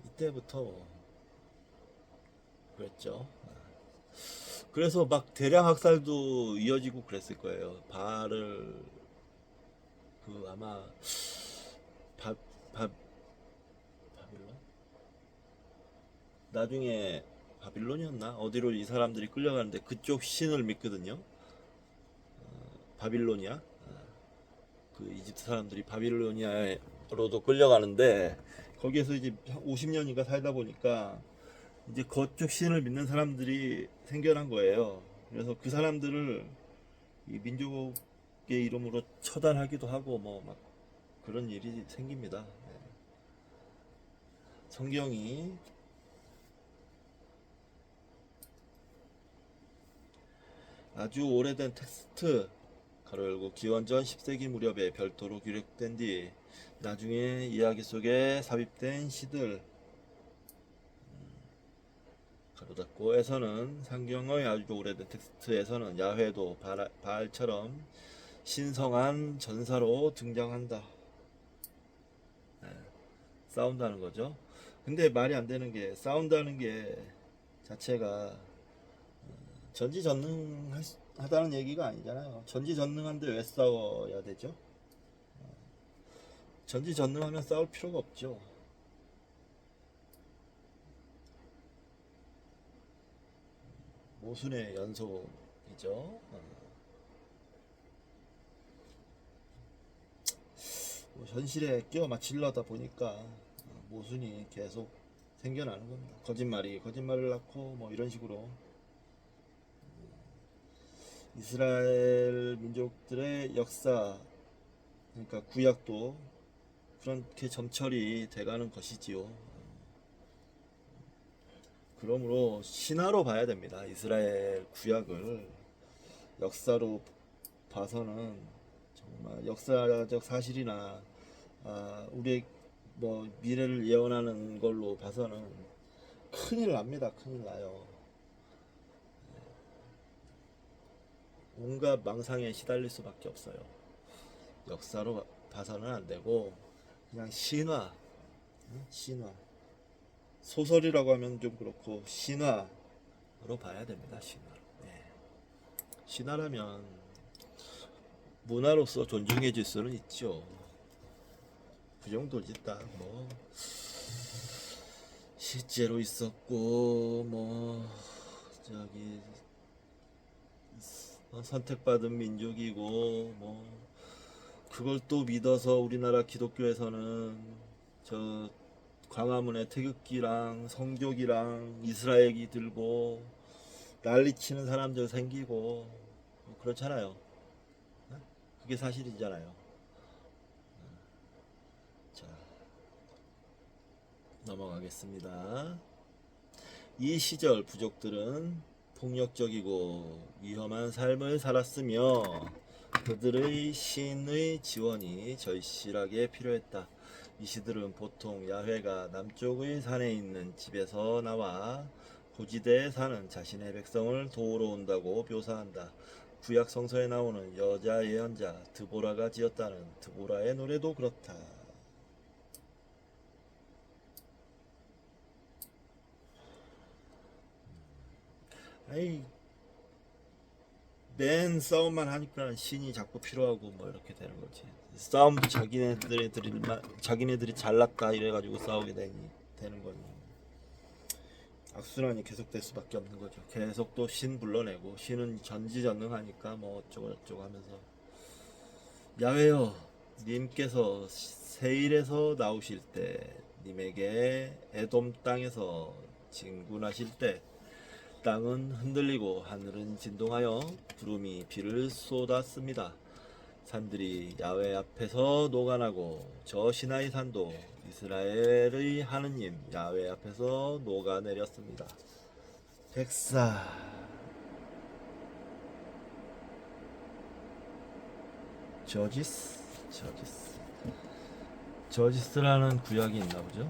이때부터 그랬죠. 그래서 막 대량 학살도 이어지고 그랬을 거예요. 바알을 아마 바, 바, 바빌론? 나중에 바빌론이었나? 어디로 이 사람들이 끌려가는데 그쪽 신을 믿거든요. 바빌로니아. 그 이집트 사람들이 바빌로니아로도 끌려가는데 거기에서 이제 50년인가 살다 보니까 이제 그쪽 신을 믿는 사람들이 생겨난 거예요. 그래서 그 사람들을 이 민족의 이름으로 처단하기도 하고 뭐 막 그런 일이 생깁니다. 성경이 아주 오래된 텍스트 가로 열고 기원전 10세기 무렵에 별도로 기록된 뒤 나중에 이야기 속에 삽입된 시들 가로 닫고에서는 성경의 아주 오래된 텍스트에서는 야훼도 바알처럼 신성한 전사로 등장한다. 싸운다는 거죠. 근데 말이 안 되는 게 싸운다는 게 자체가 전지전능하다는 얘기가 아니잖아요. 전지전능한데 왜 싸워야 되죠? 전지전능하면 싸울 필요가 없죠. 모순의 연속이죠. 현실에 끼워 맞추려다 보니까 모순이 계속 생겨나는 겁니다. 거짓말이 거짓말을 낳고 뭐 이런 식으로 이스라엘 민족들의 역사, 그러니까 구약도 그렇게 점철이 돼가는 것이지요. 그러므로 신화로 봐야 됩니다. 이스라엘 구약을 역사로 봐서는 정말 역사적 사실이나 우리의 뭐 미래를 예언하는 걸로 봐서는 큰일 납니다. 큰일 나요. 온갖 망상에 시달릴 수밖에 없어요. 역사로 봐서는 안 되고 그냥 신화, 소설이라고 하면 좀 그렇고 신화로 봐야 됩니다. 신화. 네. 신화라면 문화로서 존중해줄 수는 있죠. 그 정도지 딱 뭐 실제로 있었고 뭐 저기 선택받은 민족이고 뭐 그걸 또 믿어서 우리나라 기독교에서는 저 광화문에 태극기랑 성족이랑 이스라엘이 들고 난리치는 사람들 생기고 뭐 그렇잖아요. 그게 사실이잖아요. 자, 넘어가겠습니다. 이 시절 부족들은 폭력적이고 위험한 삶을 살았으며 그들의 신의 지원이 절실하게 필요했다. 이 시들은 보통 야훼가 남쪽의 산에 있는 집에서 나와 고지대에 사는 자신의 백성을 도우러 온다고 묘사한다. 구약 성서에 나오는 여자 예언자 드보라가 지었다는 드보라의 노래도 그렇다. 아이 맨 싸움만 하니까 신이 자꾸 필요하고 뭐 이렇게 되는 거지. 싸움도 자기네들이 잘났다 이래가지고 싸우게 되는 거니. 악순환이 계속될 수밖에 없는 거죠. 계속 또 신 불러내고 신은 전지전능하니까 뭐 어쩌고 저쩌고 하면서 야훼여 님께서 세일에서 나오실 때 님에게 에돔 땅에서 진군하실 때 땅은 흔들리고 하늘은 진동하여 구름이 비를 쏟았습니다. 산들이 야훼 앞에서 녹아나고 저 시나이 산도 이스라엘의 하느님 야훼 앞에서 녹아내렸습니다. 백사 저지스라는 구약이 있나 보죠.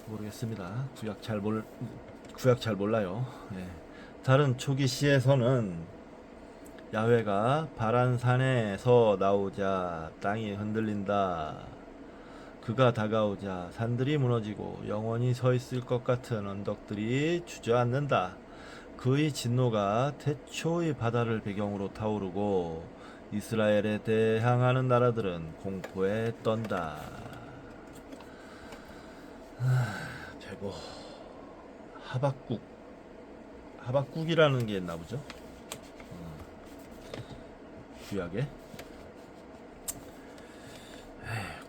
모르겠습니다. 구약 잘 몰라요. 예. 다른 초기 시에서는 야훼가 바란산에서 나오자 땅이 흔들린다. 그가 다가오자 산들이 무너지고 영원히 서 있을 것 같은 언덕들이 주저앉는다. 그의 진노가 태초의 바다를 배경으로 타오르고 이스라엘에 대항하는 나라들은 공포에 떤다. 별거 하박국이라는 게 있나 보죠. 구약에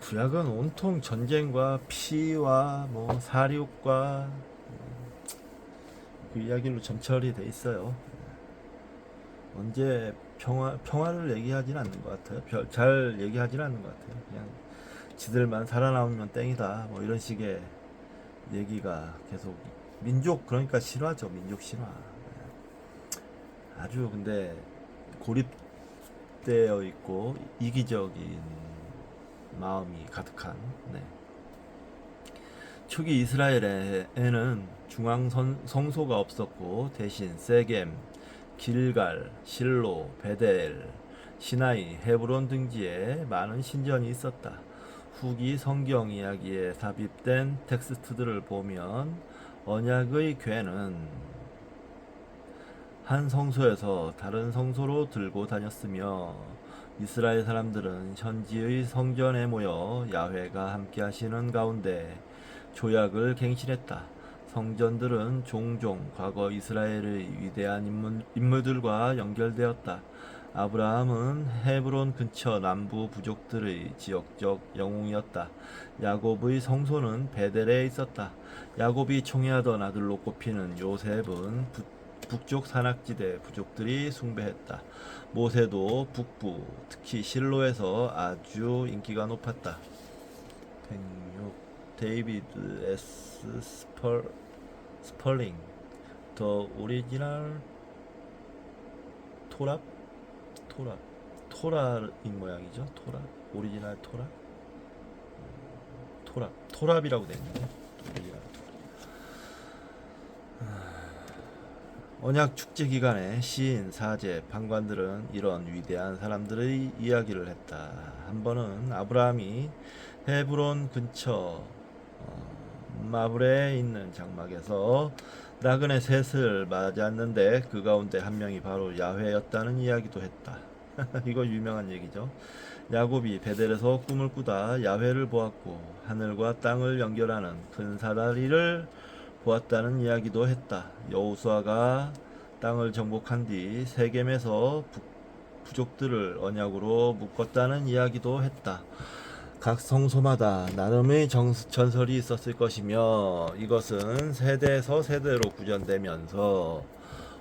구약은 온통 전쟁과 피와 뭐 살육과 그 이야기로 점철이 돼 있어요. 언제 평화를 얘기하진 않는 것 같아요. 잘 얘기하진 않는 것 같아요. 그냥 지들만 살아남으면 땡이다 뭐 이런 식의 얘기가 계속 그러니까 신화죠. 민족 신화. 아주 근데 고립되어 있고 이기적인 마음이 가득한. 네. 초기 이스라엘에는 중앙 성소가 없었고 대신 세겜, 길갈, 실로, 베델, 시나이, 헤브론 등지에 많은 신전이 있었다. 후기 성경 이야기에 삽입된 텍스트들을 보면 언약의 궤는 한 성소에서 다른 성소로 들고 다녔으며 이스라엘 사람들은 현지의 성전에 모여 야훼가 함께 하시는 가운데 조약을 갱신했다. 성전들은 종종 과거 이스라엘의 위대한 인물들과 연결되었다. 아브라함은 헤브론 근처 남부 부족들의 지역적 영웅이었다. 야곱의 성소는 베델에 있었다. 야곱이 총애하던 아들로 꼽히는 요셉은 북쪽 산악지대 부족들이 숭배했다. 모세도 북부, 특히 실로에서 아주 인기가 높았다. 106. 데이비드 S. 스펄링 더 오리지널 토라인 모양이죠. 오리지널 토랍이라고 되어 있네요. 언약 축제 기간에 시인, 사제, 판관들은 이런 위대한 사람들의 이야기를 했다. 한 번은 아브라함이 헤브론 근처 마브레에 있는 장막에서 나그네 셋을 맞았는데 그 가운데 한 명이 바로 야훼였다는 이야기도 했다. 이거 유명한 얘기죠. 야곱이 베델에서 꿈을 꾸다 야훼를 보았고 하늘과 땅을 연결하는 큰 사다리를 보았다는 이야기도 했다. 여호수아가 땅을 정복한 뒤 세겜에서 부족들을 언약으로 묶었다는 이야기도 했다. 각 성소마다 나름의 전설이 있었을 것이며 이것은 세대에서 세대로 구전되면서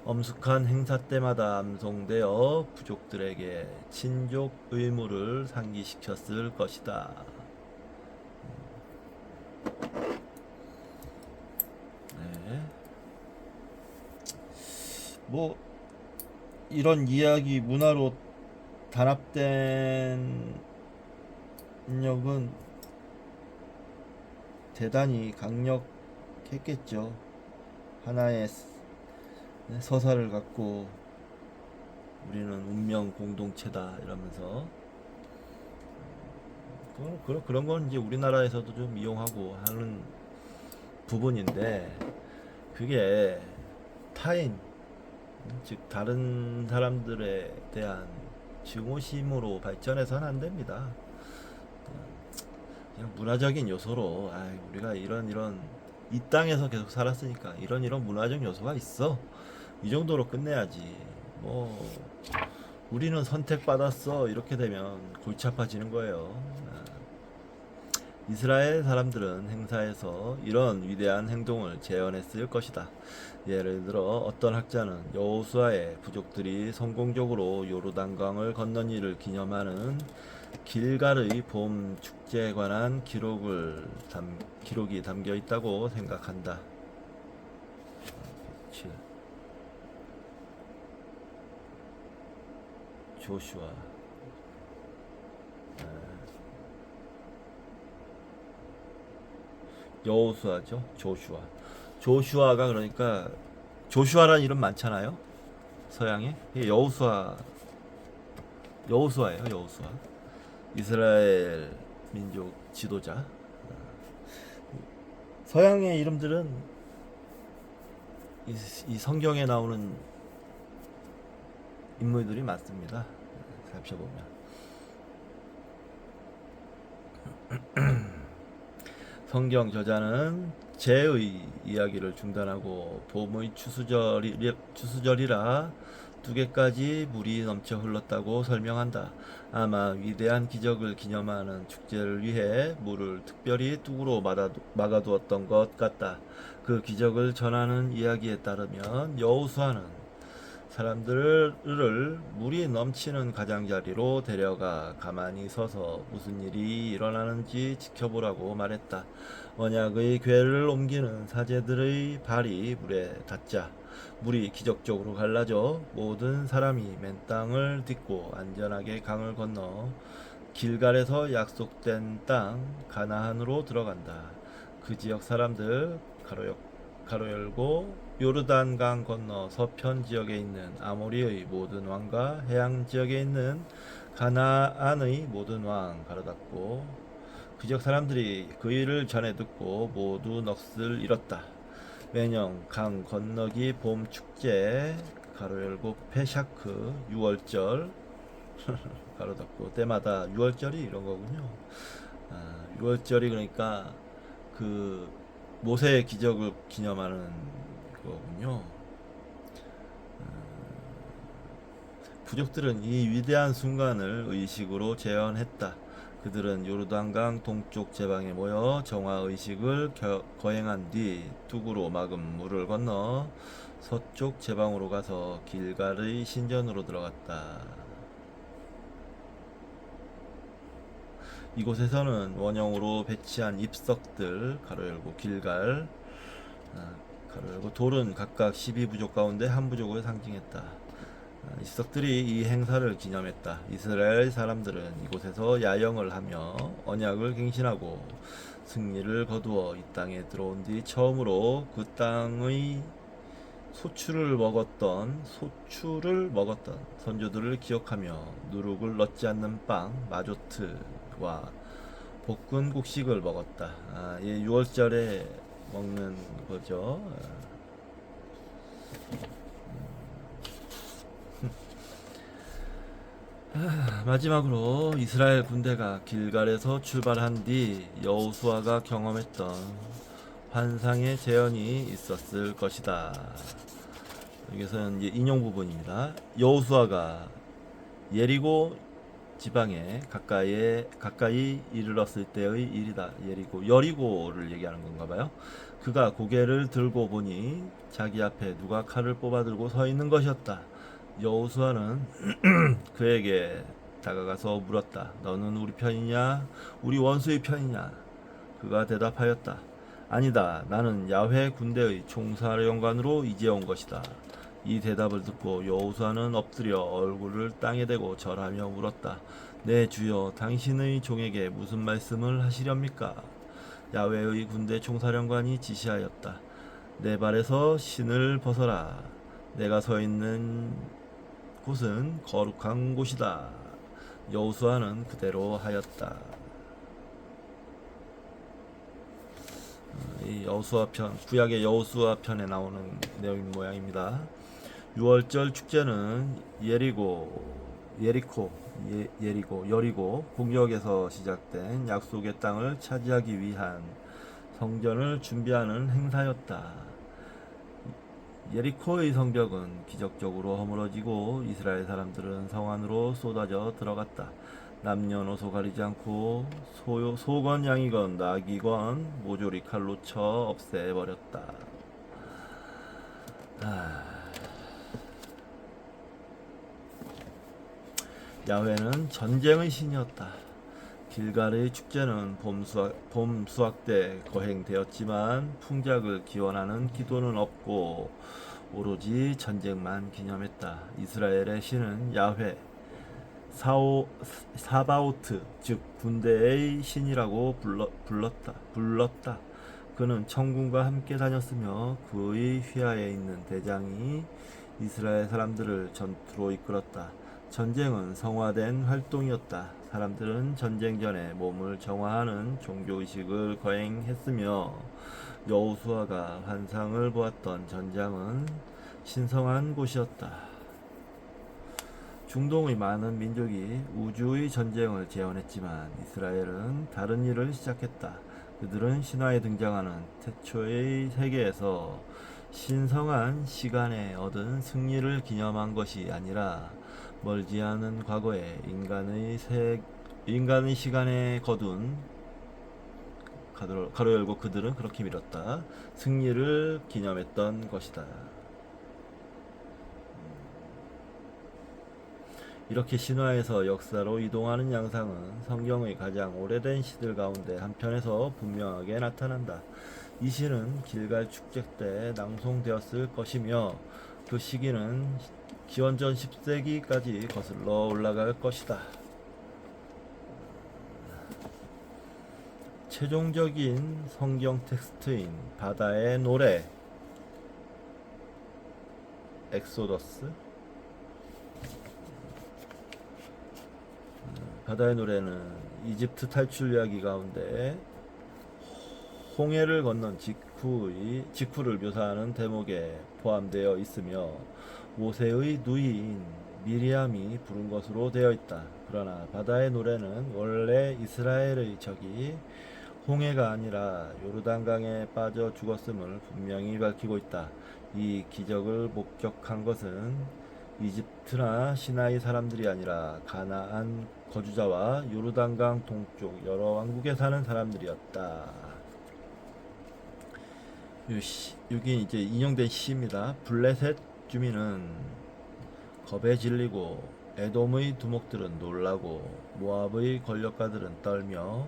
엄숙한 행사 때마다 암송되어 부족들에게 친족 의무를 상기시켰을 것이다. 네. 뭐 이런 이야기 문화로 단합된 능력은 대단히 강력했겠죠. 하나의 서사를 갖고 우리는 운명 공동체다 이러면서 그런 건 이제 우리나라에서도 좀 이용하고 하는 부분인데 그게 타인 즉 다른 사람들에 대한 증오심으로 발전해서는 안 됩니다. 그냥 문화적인 요소로 우리가 이런 이 땅에서 계속 살았으니까 이런 문화적 요소가 있어 이 정도로 끝내야지. 뭐 우리는 선택받았어. 이렇게 되면 골치 아파지는 거예요. 이스라엘 사람들은 행사에서 이런 위대한 행동을 재현했을 것이다. 예를 들어 어떤 학자는 여호수아의 부족들이 성공적으로 요르단강을 건넌 일을 기념하는 길갈의 봄 축제에 관한 기록이 담겨 있다고 생각한다. 7. 조슈아. 여호수아죠. 조슈아. 조슈아가 그러니까 조슈아라는 이름 많잖아요. 서양에. 이게 여호수아예요. 여호수아. 이스라엘 민족 지도자. 서양의 이름들은 이 성경에 나오는 인물들이 많습니다. 살펴보면 성경 저자는 재의 이야기를 중단하고 봄의 추수절이라 두 개까지 물이 넘쳐 흘렀다고 설명한다. 아마 위대한 기적을 기념하는 축제를 위해 물을 특별히 뚝으로 막아두었던 것 같다. 그 기적을 전하는 이야기에 따르면 여호수아는 사람들을 물이 넘치는 가장자리로 데려가 가만히 서서 무슨 일이 일어나는지 지켜보라고 말했다. 언약의 궤를 옮기는 사제들의 발이 물에 닿자 물이 기적적으로 갈라져 모든 사람이 맨 땅을 딛고 안전하게 강을 건너 길갈에서 약속된 땅 가나안으로 들어간다. 그 지역 사람들 가로 열고 요르단강 건너 서편 지역에 있는 아모리의 모든 왕과 해양 지역에 있는 가나안의 모든 왕 가로 닫고 그 지역 사람들이 그 일을 전해 듣고 모두 넋을 잃었다. 매년 강 건너기 봄 축제 가로 열고 페샤크 6월절 가로 닫고 때마다 6월절이 이런 거군요. 6월절이 그러니까 그 모세의 기적을 기념하는 거군요. 부족들은 이 위대한 순간을 의식으로 재현했다. 그들은 요르단강 동쪽 제방에 모여 정화의식을 거행한 뒤 뚝으로 막은 물을 건너 서쪽 제방으로 가서 길갈의 신전으로 들어갔다. 이곳에서는 원형으로 배치한 입석들 가로 열고 길갈 가로 열고 돌은 각각 12부족 가운데 한 부족을 상징했다. 입석들이 이 행사를 기념했다. 이스라엘 사람들은 이곳에서 야영을 하며 언약을 갱신하고 승리를 거두어 이 땅에 들어온 뒤 처음으로 그 땅의 소출을 먹었던 선조들을 기억하며 누룩을 넣지 않는 빵 마조트와 볶은 곡식을 먹었다. 예, 6월절에 먹는 거죠. 마지막으로 이스라엘 군대가 길갈에서 출발한 뒤 여호수아가 경험했던 환상의 재현이 있었을 것이다. 여기서는 이제 인용 부분입니다. 여호수아가 예리고 지방에 가까이 이르렀을 때의 일이다. 여리고를 얘기하는 건가 봐요. 그가 고개를 들고 보니 자기 앞에 누가 칼을 뽑아 들고 서 있는 것이었다. 여호수아는 그에게 다가가서 물었다. 너는 우리 편이냐? 우리 원수의 편이냐? 그가 대답하였다. 아니다. 나는 야훼 군대의 총사령관으로 이제 온 것이다. 이 대답을 듣고 여호수아는 엎드려 얼굴을 땅에 대고 절하며 물었다. 내 주여, 당신의 종에게 무슨 말씀을 하시렵니까? 야훼의 군대 총사령관이 지시하였다. 내 발에서 신을 벗어라. 내가 서 있는 곳은 거룩한 곳이다. 여호수아는 그대로 하였다. 이 여호수아 편, 구약의 여호수아 편에 나오는 내용인 모양입니다. 6월절 축제는 여리고 공격에서 시작된 약속의 땅을 차지하기 위한 성전을 준비하는 행사였다. 예리코의 성벽은 기적적으로 허물어지고 이스라엘 사람들은 성 안으로 쏟아져 들어갔다. 남녀노소 가리지 않고 소건 양이건 낙이건 모조리 칼로 쳐 없애버렸다. 야훼는 전쟁의 신이었다. 길갈의 축제는 봄 수확 때 거행되었지만 풍작을 기원하는 기도는 없고 오로지 전쟁만 기념했다. 이스라엘의 신은 야훼, 사바오트, 즉 군대의 신이라고 불렀다. 그는 천군과 함께 다녔으며 그의 휘하에 있는 대장이 이스라엘 사람들을 전투로 이끌었다. 전쟁은 성화된 활동이었다. 사람들은 전쟁 전에 몸을 정화하는 종교의식을 거행했으며 여호수아가 환상을 보았던 전장은 신성한 곳이었다. 중동의 많은 민족이 우주의 전쟁을 제언했지만 이스라엘은 다른 일을 시작했다. 그들은 신화에 등장하는 태초의 세계에서 신성한 시간에 얻은 승리를 기념한 것이 아니라 멀지 않은 과거에 인간의 시간에 거둔 가로 열고 그들은 그렇게 밀었다. 승리를 기념했던 것이다. 이렇게 신화에서 역사로 이동하는 양상은 성경의 가장 오래된 시들 가운데 한편에서 분명하게 나타난다. 이 시는 길갈 축제 때 낭송되었을 것이며 그 시기는 기원전 10세기까지 거슬러 올라갈 것이다. 최종적인 성경 텍스트인 바다의 노래 엑소더스 바다의 노래는 이집트 탈출 이야기 가운데 홍해를 건넌 직후를 묘사하는 대목에 포함되어 있으며 모세의 누이인 미리암이 부른 것으로 되어 있다. 그러나 바다의 노래는 원래 이스라엘의 적이 홍해가 아니라 요르단강에 빠져 죽었음을 분명히 밝히고 있다. 이 기적을 목격한 것은 이집트나 시나이 사람들이 아니라 가나안 거주자와 요르단강 동쪽 여러 왕국에 사는 사람들이었다. 여기 이제 인용된 시입니다. 블레셋 주민은 겁에 질리고 에돔의 두목들은 놀라고 모압의 권력가들은 떨며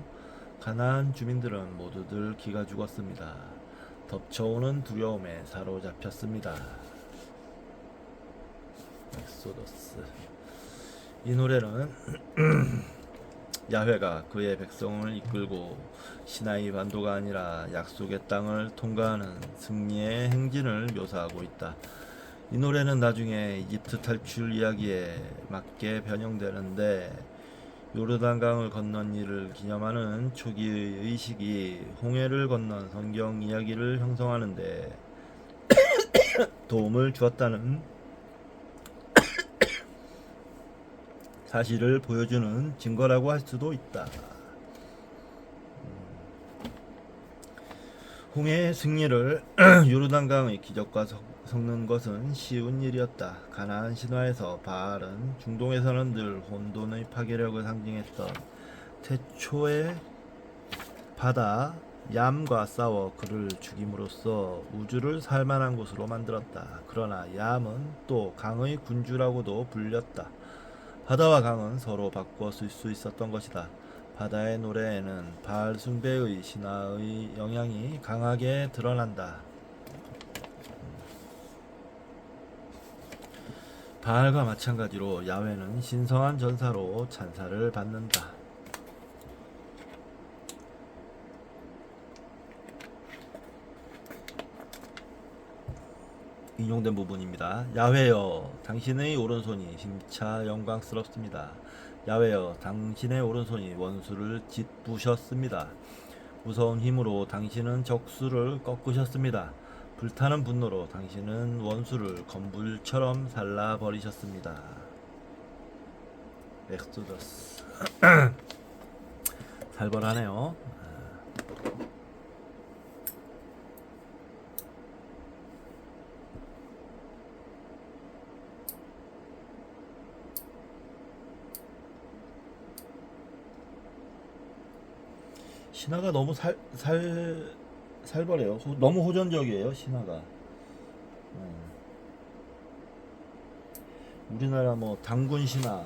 가나안 주민들은 모두들 기가 죽었습니다. 덮쳐오는 두려움에 사로잡혔습니다. 엑소더스. 이 노래는 야훼가 그의 백성을 이끌고 시나이 반도가 아니라 약속의 땅을 통과하는 승리의 행진을 묘사하고 있다. 이 노래는 나중에 이집트 탈출 이야기에 맞게 변형되는데 요르단강을 건넌 일을 기념하는 초기의 의식이 홍해를 건넌 성경 이야기를 형성하는데 도움을 주었다는 사실을 보여주는 증거라고 할 수도 있다. 홍해의 승리를 요르단강의 기적과 섞는 것은 쉬운 일이었다. 가나안 신화에서 바알은 중동에서는 늘 혼돈의 파괴력을 상징했던 태초의 바다 얌과 싸워 그를 죽임으로써 우주를 살만한 곳으로 만들었다. 그러나 얌은 또 강의 군주라고도 불렸다. 바다와 강은 서로 바꿔 쓸 수 있었던 것이다. 바다의 노래에는 바알 숭배의 신화의 영향이 강하게 드러난다. 바알과 마찬가지로 야훼는 신성한 전사로 찬사를 받는다. 인용된 부분입니다. 야훼여, 당신의 오른손이 심차 영광스럽습니다. 야훼여, 당신의 오른손이 원수를 짓부셨습니다. 무서운 힘으로 당신은 적수를 꺾으셨습니다. 불타는 분노로 당신은 원수를 건불처럼 살라버리셨습니다. 엑소더스. 살벌하네요. 신화가 너무 살벌해요. 너무 호전적이에요, 신화가. 우리나라 뭐 당군 신화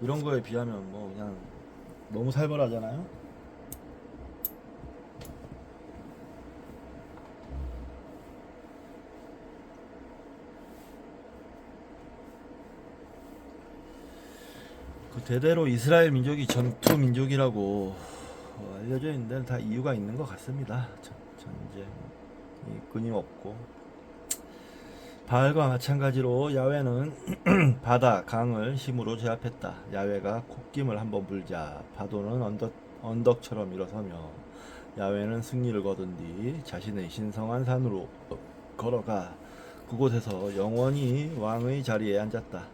이런 거에 비하면 뭐 그냥 너무 살벌하잖아요. 그 대대로 이스라엘 민족이 전투 민족이라고 알려져 있는 데는 다 이유가 있는 것 같습니다. 전쟁이 끊임없고 바알과 마찬가지로 야훼는 바다, 강을 힘으로 제압했다. 야훼가 콧김을 한번 불자 파도는 언덕처럼 일어서며 야훼는 승리를 거둔 뒤 자신의 신성한 산으로 걸어가 그곳에서 영원히 왕의 자리에 앉았다.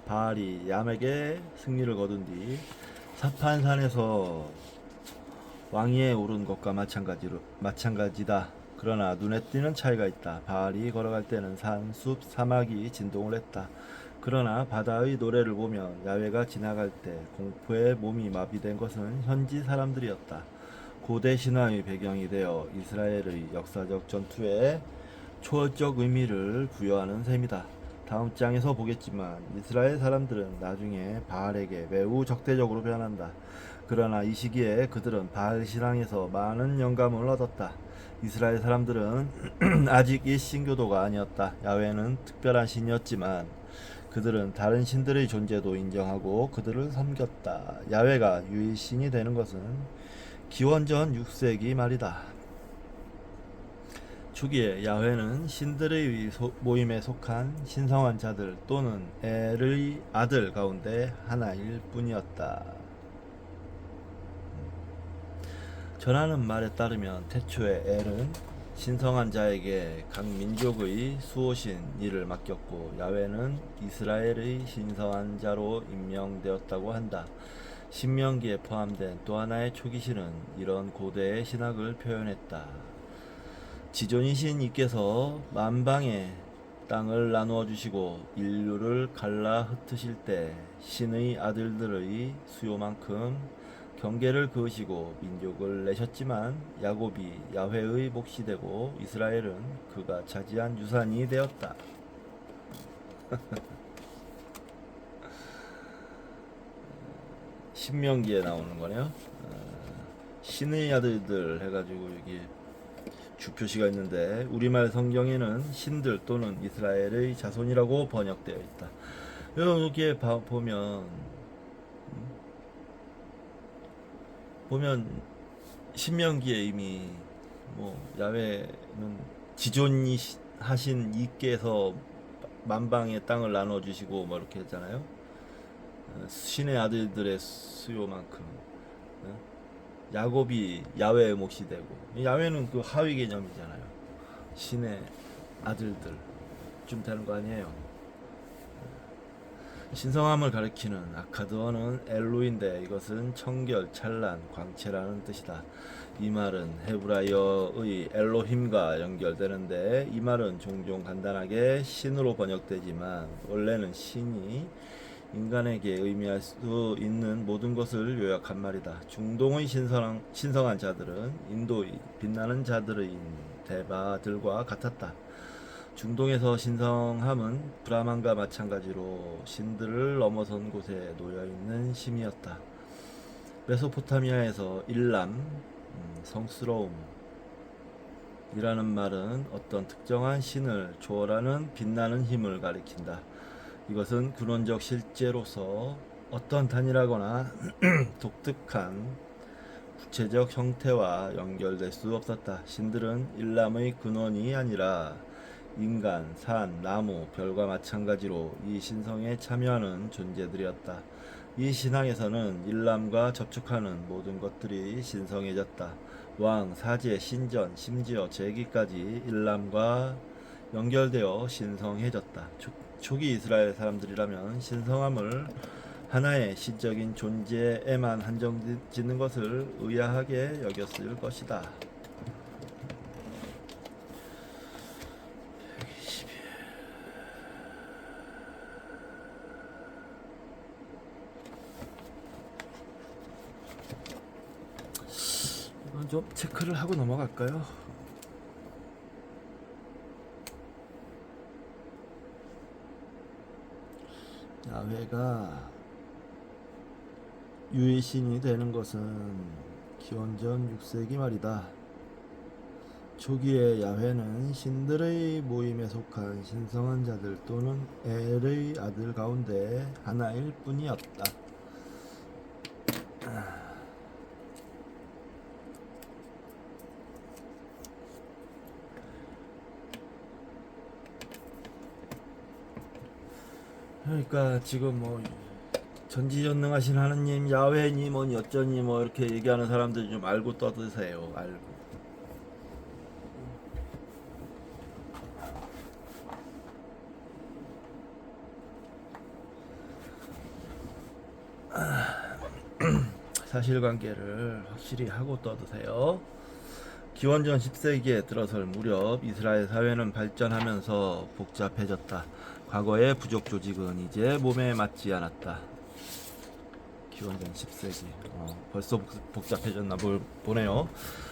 바알이 얌에게 승리를 거둔 뒤 사판산에서 왕위에 오른 것과 마찬가지다. 그러나 눈에 띄는 차이가 있다. 바알이 걸어갈 때는 산, 숲, 사막이 진동을 했다. 그러나 바다의 노래를 보면 야훼가 지나갈 때 공포에 몸이 마비된 것은 현지 사람들이었다. 고대 신화의 배경이 되어 이스라엘의 역사적 전투에 초월적 의미를 부여하는 셈이다. 다음 장에서 보겠지만 이스라엘 사람들은 나중에 바알에게 매우 적대적으로 변한다. 그러나 이 시기에 그들은 바알 신앙에서 많은 영감을 얻었다. 이스라엘 사람들은 아직 일신교도가 아니었다. 야훼는 특별한 신이었지만 그들은 다른 신들의 존재도 인정하고 그들을 섬겼다. 야훼가 유일신이 되는 것은 기원전 6세기 말이다. 초기에 야훼는 신들의 모임에 속한 신성한 자들 또는 엘의 아들 가운데 하나일 뿐이었다. 전하는 말에 따르면 태초에 엘은 신성한 자에게 각 민족의 수호신 일을 맡겼고 야훼는 이스라엘의 신성한 자로 임명되었다고 한다. 신명기에 포함된 또 하나의 초기신은 이런 고대의 신학을 표현했다. 지존이신 이께서 만방의 땅을 나누어 주시고 인류를 갈라 흩으실 때 신의 아들들의 수요만큼 경계를 그으시고 민족을 내셨지만 야곱이 야훼의 몫이 되고 이스라엘은 그가 차지한 유산이 되었다. 신명기에 나오는 거네요. 신의 아들들 해가지고 여기 주표시가 있는데 우리말 성경에는 신들 또는 이스라엘의 자손이라고 번역되어 있다. 여기에 보면 신명기에 이미 뭐 야훼는 지존이 하신 이께서 만방의 땅을 나눠 주시고 뭐 이렇게 했잖아요. 신의 아들들의 수요만큼 야곱이 야훼의 몫이 되고 야훼는 그 하위 개념이잖아요. 신의 아들들 좀 되는 거 아니에요. 신성함을 가리키는 아카드어는 엘로인데 이것은 청결, 찬란, 광채라는 뜻이다. 이 말은 헤브라이어의 엘로힘과 연결되는데 이 말은 종종 간단하게 신으로 번역되지만 원래는 신이 인간에게 의미할 수 있는 모든 것을 요약한 말이다. 중동의 신성한 자들은 인도의 빛나는 자들의 대바들과 같았다. 중동에서 신성함은 브라만과 마찬가지로 신들을 넘어선 곳에 놓여있는 심이었다. 메소포타미아에서 일람, 성스러움 이라는 말은 어떤 특정한 신을 초월하는 빛나는 힘을 가리킨다. 이것은 근원적 실제로서 어떤 단일하거나 독특한 구체적 형태와 연결될 수 없었다. 신들은 일람의 근원이 아니라 인간, 산, 나무, 별과 마찬가지로 이 신성에 참여하는 존재들이었다. 이 신앙에서는 일람과 접촉하는 모든 것들이 신성해졌다. 왕, 사제, 신전, 심지어 제기까지 일람과 연결되어 신성해졌다. 초기 이스라엘 사람들이라면 신성함을 하나의 신적인 존재에만 한정짓는 것을 의아하게 여겼을 것이다. 좀 체크를 하고 넘어갈까요? 야훼가 유일신이 되는 것은 기원전 6세기 말이다. 초기에 야훼는 신들의 모임에 속한 신성한 자들 또는 엘의 아들 가운데 하나일 뿐이었다. 그러니까 지금 뭐 전지전능하신 하느님, 야훼니 뭐니 어쩌니 뭐 이렇게 얘기하는 사람들 좀 알고 떠드세요. 알고. 사실관계를 확실히 하고 떠드세요. 기원전 10세기에 들어설 무렵 이스라엘 사회는 발전하면서 복잡해졌다. 과거의 부족 조직은 이제 몸에 맞지 않았다. 기원전 10세기. 벌써 복잡해졌나 보네요.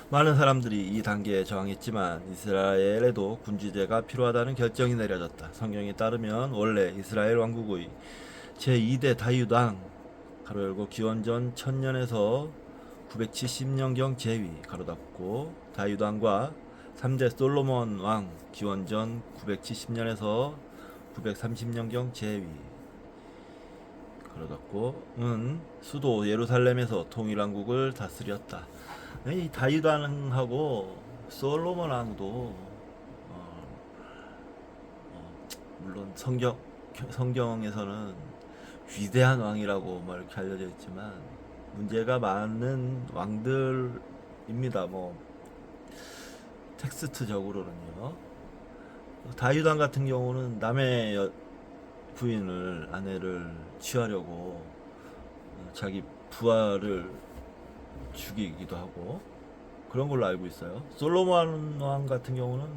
많은 사람들이 이 단계에 저항했지만 이스라엘에도 군주제가 필요하다는 결정이 내려졌다. 성경에 따르면 원래 이스라엘 왕국의 제2대 다윗 왕 가로 열고 기원전 1000년에서 970년경 제위 가로 닫고 다윗 왕과 3대 솔로몬 왕 기원전 970년에서 930년경 제위 가로 닫고는 수도 예루살렘에서 통일왕국을 다스렸다. 이 다윗 왕하고 솔로몬 왕도 물론 성경에서는 위대한 왕이라고 뭐 이렇게 알려져 있지만 문제가 많은 왕들입니다. 뭐 텍스트적으로는요. 다윗 왕 같은 경우는 남의 부인을 아내를 취하려고 자기 부하를 죽이기도 하고 그런 걸로 알고 있어요. 솔로몬 왕 같은 경우는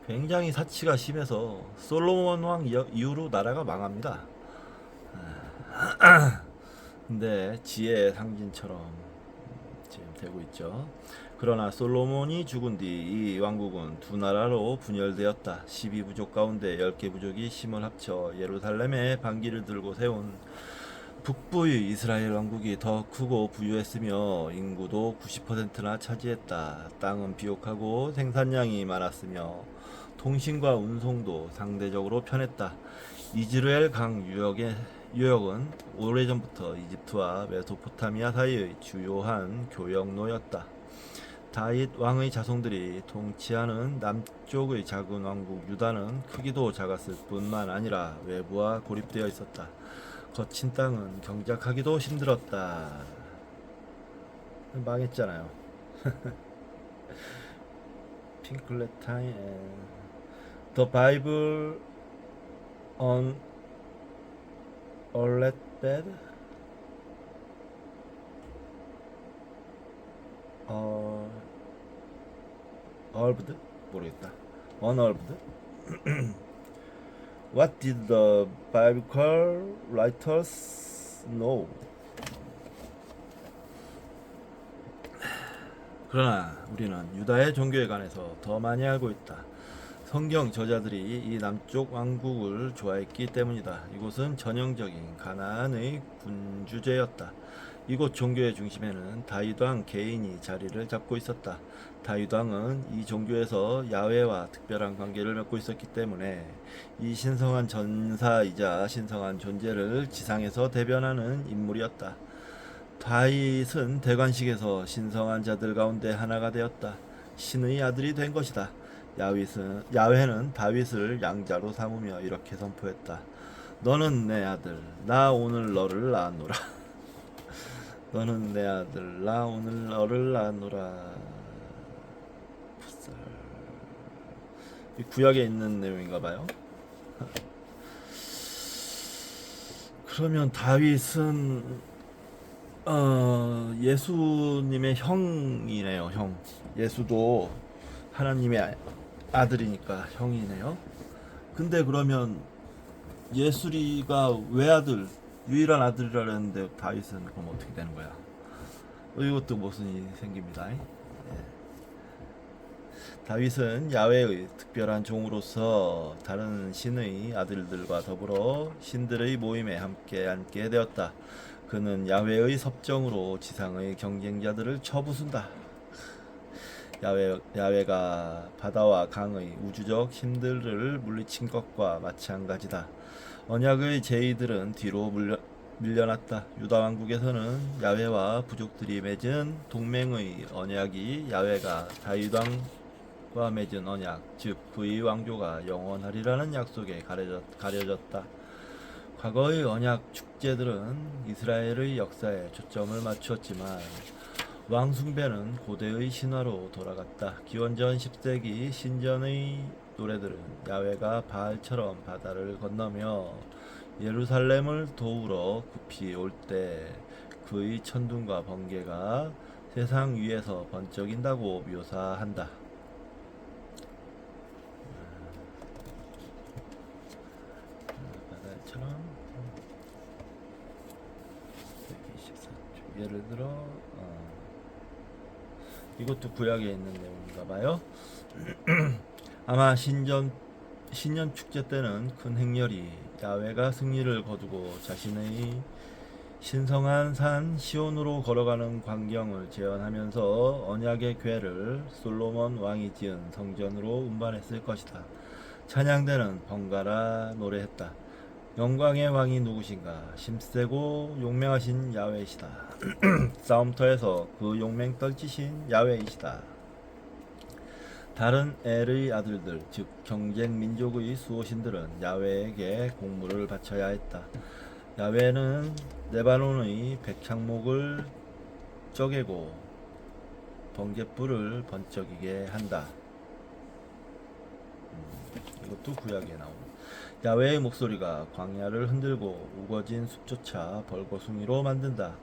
굉장히 사치가 심해서 솔로몬 왕 이후로 나라가 망합니다. 근데 지혜의 상징처럼 지금 되고 있죠. 그러나 솔로몬이 죽은 뒤 이 왕국은 두 나라로 분열되었다. 12부족 가운데 10개 부족이 힘을 합쳐 예루살렘에 반기를 들고 세운 북부의 이스라엘 왕국이 더 크고 부유했으며 인구도 90%나 차지했다. 땅은 비옥하고 생산량이 많았으며 통신과 운송도 상대적으로 편했다. 이즈라엘 강 유역은 오래전부터 이집트와 메소포타미아 사이의 주요한 교역로였다. 다윗 왕의 자손들이 통치하는 남쪽의 작은 왕국 유다는 크기도 작았을 뿐만 아니라 외부와 고립되어 있었다. 거친 땅은 경작하기도 힘들었다. 망했잖아요. 핑클레타임 The Bible on Orlet Bed Unolved? 모르겠다. Unolved? What did the biblical writers know? 그러나 우리는 유다의 종교에 관해서 더 많이 알고 있다. 성경 저자들이 이 남쪽 왕국을 좋아했기 때문이다. 이곳은 전형적인 가나안의 군주제였다. 이곳 종교의 중심에는 다윗 왕 개인이 자리를 잡고 있었다. 다윗 왕은 이 종교에서 야훼와 특별한 관계를 맺고 있었기 때문에 이 신성한 전사이자 신성한 존재를 지상에서 대변하는 인물이었다. 다윗은 대관식에서 신성한 자들 가운데 하나가 되었다. 신의 아들이 된 것이다. 야훼는 다윗을 양자로 삼으며 이렇게 선포했다. 너는 내 아들, 나 오늘 너를 낳았노라. 너는 내 아들, 나 오늘 너를 낳았노라. 이 구약에 있는 내용인가봐요. 그러면 다윗은 예수님의 형이네요. 형. 예수도 하나님의 아들이니까 형이네요. 근데 그러면 예수리가 외아들, 유일한 아들이라는데 다윗은 그럼 어떻게 되는 거야? 이것도 무슨 일이 생깁니다. 다윗은 야훼의 특별한 종으로서 다른 신의 아들들과 더불어 신들의 모임에 함께 앉게 되었다. 그는 야훼의 섭정으로 지상의 경쟁자들을 쳐부순다. 야훼가 바다와 강의 우주적 힘들을 물리친 것과 마찬가지다. 언약의 제의들은 뒤로 밀려났다. 유다 왕국에서는 야훼와 부족들이 맺은 동맹의 언약이 야훼가 다윗 왕과 맺은 언약, 즉 그의 왕조가 영원하리라는 약속에 가려졌다. 과거의 언약 축제들은 이스라엘의 역사에 초점을 맞추었지만 왕숭배는 고대의 신화로 돌아갔다. 기원전 10세기 신전의 노래들은 야훼가 바알처럼 바다를 건너며 예루살렘을 도우러 급히 올 때 그의 천둥과 번개가 세상 위에서 번쩍인다고 묘사한다. 바다처럼 124쪽 예를 들어 이것도 구약에 있는 내용인가 봐요. 아마 신년 축제 때는 큰 행렬이 야훼가 승리를 거두고 자신의 신성한 산 시온으로 걸어가는 광경을 재현하면서 언약의 궤를 솔로몬 왕이 지은 성전으로 운반했을 것이다. 찬양대는 번갈아 노래했다. 영광의 왕이 누구신가? 힘세고 용맹하신 야훼이시다. 싸움터에서 그 용맹 떨치신 야훼이시다. 다른 엘의 아들들, 즉 경쟁 민족의 수호신들은 야훼에게 공물을 바쳐야 했다. 야훼는 레바논의 백향목을 쪼개고 번갯불을 번쩍이게 한다. 이것도 구약에 나옵니다. 야훼의 목소리가 광야를 흔들고 우거진 숲조차 벌거숭이로 만든다.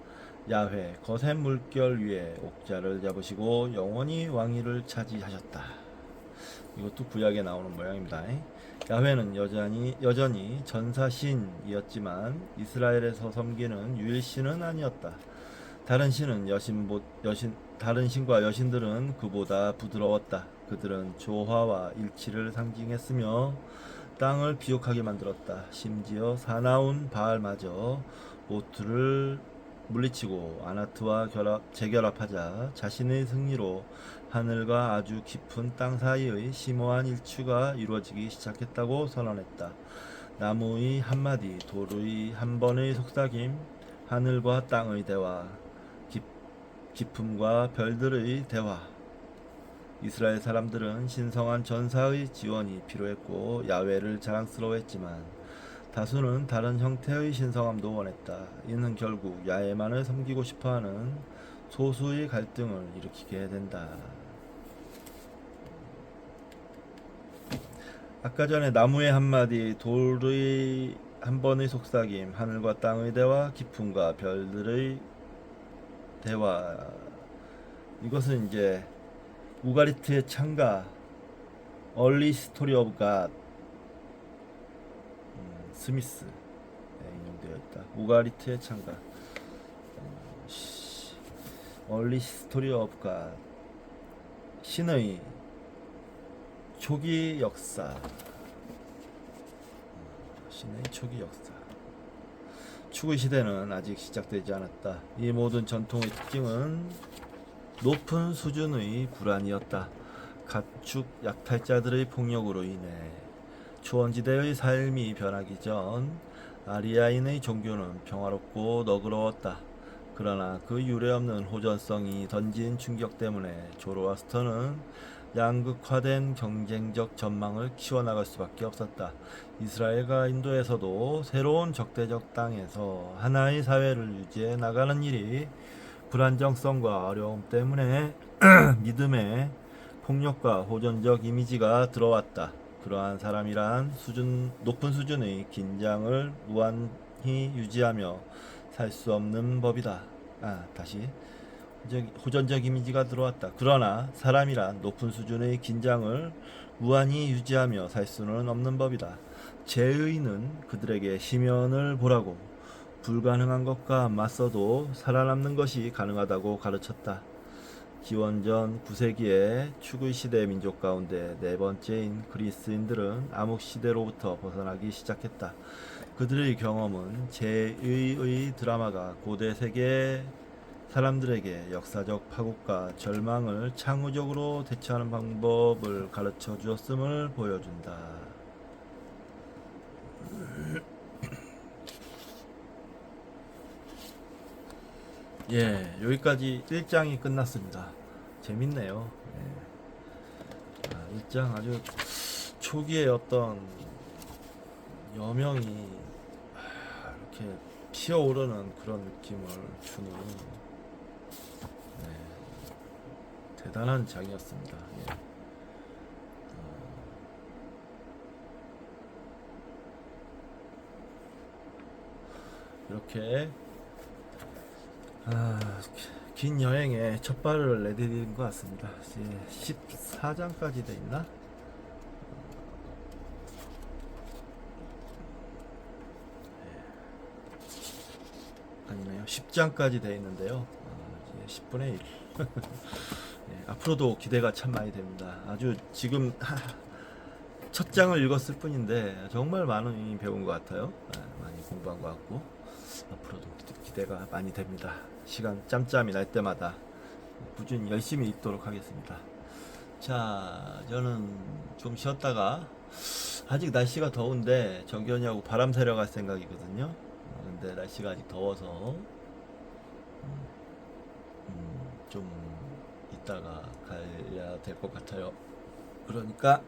야훼 거센 물결 위에 옥자를 잡으시고 영원히 왕위를 차지하셨다. 이것도 구약에 나오는 모양입니다. 야훼는 여전히 전사신이었지만 이스라엘에서 섬기는 유일신은 아니었다. 다른 신과 여신들은 그보다 부드러웠다. 그들은 조화와 일치를 상징했으며 땅을 비옥하게 만들었다. 심지어 사나운 바알마저 모투를 물리치고 아나트와 재결합하자 자신의 승리로 하늘과 아주 깊은 땅 사이의 심오한 일추가 이루어지기 시작했다고 선언했다. 나무의 한마디, 돌의 한 번의 속삭임, 하늘과 땅의 대화, 깊음과 별들의 대화. 이스라엘 사람들은 신성한 전사의 지원이 필요했고 야훼를 자랑스러워했지만 다수는 다른 형태의 신성함도 원했다. 이는 결국 야훼만을 섬기고 싶어하는 소수의 갈등을 일으키게 된다. 아까 전에 나무의 한마디, 돌의 한 번의 속삭임, 하늘과 땅의 대화, 깊음과 별들의 대화. 이것은 이제 우가리트의 창가, Early Story of God, 스미스에 인용되어 있다. 우가리트의 창가, Early Story of God, 신의 초기 역사. 신의 초기 역사. 추구 시대는 아직 시작되지 않았다. 이 모든 전통의 특징은 높은 수준의 불안이었다. 가축 약탈자들의 폭력으로 인해 초원지대의 삶이 변하기 전 아리아인의 종교는 평화롭고 너그러웠다. 그러나 그 유례없는 호전성이 던진 충격 때문에 조로아스터는 양극화된 경쟁적 전망을 키워나갈 수밖에 없었다. 이스라엘과 인도에서도 새로운 적대적 땅에서 하나의 사회를 유지해 나가는 일이 불안정성과 어려움 때문에 믿음의 폭력과 호전적 이미지가 들어왔다. 그러한 사람이란 높은 수준의 긴장을 무한히 유지하며 살 수 없는 법이다. 다시 호전적 이미지가 들어왔다. 그러나 사람이란 높은 수준의 긴장을 무한히 유지하며 살 수는 없는 법이다. 제의는 그들에게 시면을 보라고 불가능한 것과 맞서도 살아남는 것이 가능하다고 가르쳤다. 기원전 9세기의 축의 시대 민족 가운데 네 번째인 그리스인들은 암흑 시대로부터 벗어나기 시작했다. 그들의 경험은 제2의 드라마가 고대 세계 사람들에게 역사적 파국과 절망을 창의적으로 대처하는 방법을 가르쳐 주었음을 보여준다. 예, 여기까지 1장이 끝났습니다. 재밌네요. 예. 1장 아주 초기에 어떤 여명이 이렇게 피어오르는 그런 느낌을 주는 대단한 장이었습니다. 예. 이렇게 긴 여행에 첫 발을 내디딘 것 같습니다. 이제 14장까지 돼 있나? 아니네요. 10장까지 돼 있는데요. 이제 10분의 1. 네, 앞으로도 기대가 참 많이 됩니다. 아주 지금 첫 장을 읽었을 뿐인데 정말 많이 배운 것 같아요. 많이 공부한 것 같고 앞으로도 기대가 많이 됩니다. 시간 짬짬이 날 때마다 꾸준히 열심히 읽도록 하겠습니다. 자, 저는 좀 쉬었다가 아직 날씨가 더운데 정견이하고 바람 새러 갈 생각이거든요. 근데 날씨가 아직 더워서 좀 이따가 가야 될 것 같아요. 그러니까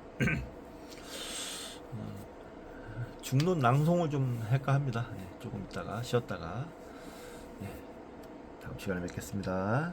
중론 낭송을 좀 할까 합니다. 조금 이따가 쉬었다가 다음 시간에 뵙겠습니다.